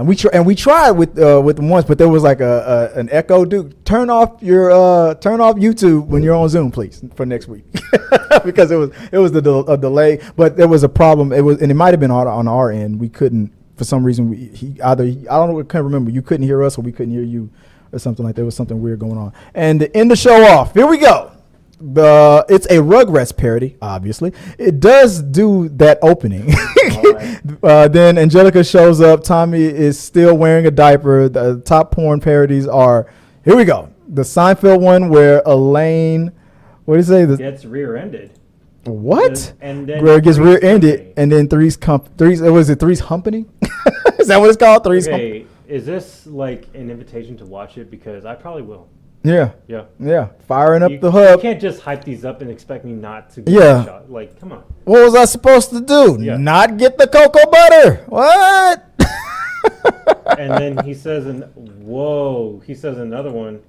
We tried with them once, but there was like an echo. Dude, turn off YouTube when you're on Zoom, please, for next week, because it was a delay. But there was a problem. And it might have been on our end. We couldn't, for some reason. I don't know. I can't remember. You couldn't hear us, or we couldn't hear you, or something like that. There was something weird going on. And to end the show off, here we go. It's a Rugrats parody, obviously. It does do that opening. Right. Then Angelica shows up. Tommy is still wearing a diaper. The top porn parodies are, here we go. The Seinfeld one where Elaine, what do you say? Gets rear-ended. What? And then where it gets rear-ended, and then Three's Humpany? Is that what it's called? Three's Humpany? Is this like an invitation to watch it? Because I probably will. Yeah. Firing up the You hub. can't just hype these up and expect me not to get a shot. Like, come on. What was I supposed to do? Yeah. Not get the cocoa butter? What? And then he says, he says another one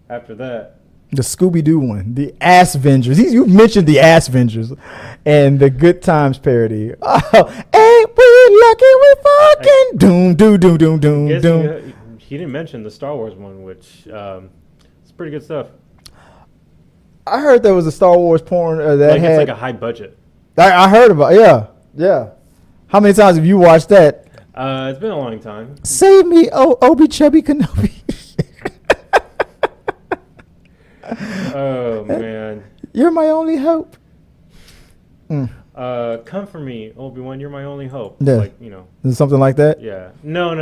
after that. The Scooby-Doo one. The Ass Vengers. You mentioned the Ass Vengers. And the Good Times parody. Oh, ain't we lucky we fucking doom, doom, doom, doom, doom, Guess doom. he didn't mention the Star Wars one, which it's pretty good stuff. I heard there was a Star Wars porn that Like had... it's like a high budget. I heard about it. Yeah. How many times have you watched that? It's been a long time. Save me, Obi Chubby Kenobi. Oh man. You're my only hope. Come for me, Obi-Wan. You're my only hope. Yeah. Like Is it something like that? Yeah. No.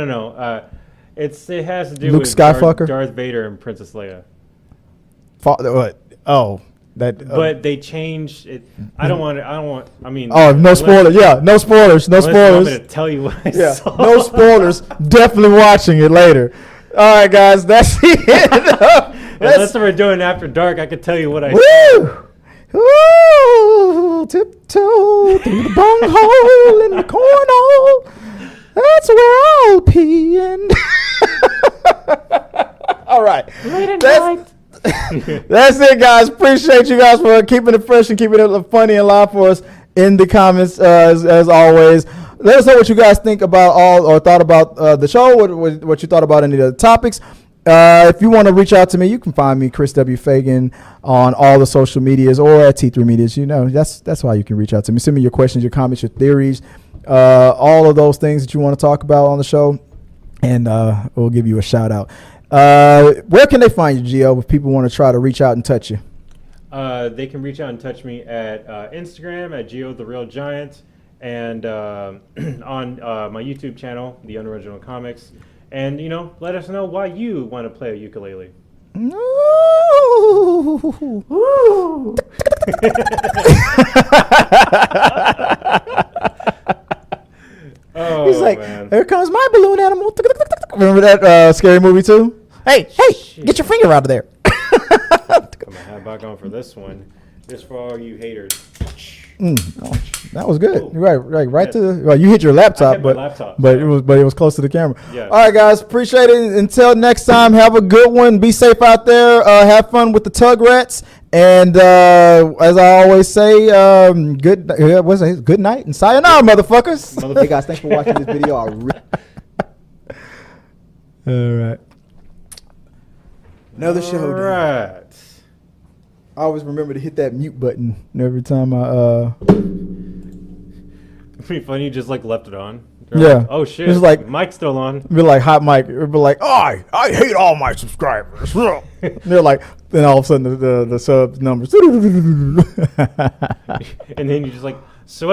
It has to do Luke with Skywalker? Darth Vader and Princess Leia. What? Oh, that. But they changed it. I mean. Oh, no spoilers. Yeah, no spoilers. No I'm spoilers. going to tell you what I Yeah, saw. no spoilers. Definitely watching it later. All right, guys, that's it. Unless we're doing After Dark, I could tell you what I saw. Woo! Ooh, tiptoe through the bunghole in the cornhole. That's where I'll pee in. All right. That's it, guys. Appreciate you guys for keeping it fresh and keeping it funny and live for us in the comments, as always. Let us know what you guys think about thought about the show, what you thought about any of the topics. If you want to reach out to me, you can find me, Chris W. Fagan, on all the social medias or at T3 Medias. That's why you can reach out to me. Send me your questions, your comments, your theories, all of those things that you want to talk about on the show, and we'll give you a shout out. Where can they find you, Gio, if people want to try to reach out and touch you? They can reach out and touch me at Instagram at Gio the Real Giant, and on my YouTube channel, The Unoriginal Comics. And, let us know why you want to play a ukulele. Ooh. Oh, He's like, man. here comes my balloon animal. Remember that scary movie too? Hey, Shit. get your finger out of there. Put my hat back on for this one. Just for all you haters. Oh, that was good. Ooh. Right Yeah. to the. Well, you hit your laptop, I hit my but laptop, but so- it was close to the camera. Yeah. All right, guys, appreciate it. Until next time, have a good one. Be safe out there. Have fun with the tug rats. And as I always say, good night and sayonara, motherfuckers. Hey guys, thanks for watching this video. All right. Another show. All right. I always remember to hit that mute button every time It'd be funny you just left it on. Yeah. Like, oh shit. It's like- mic's still on. be like hot mic. It'd be like, I hate all my subscribers. They're like, then all of a sudden the sub numbers. And then you just so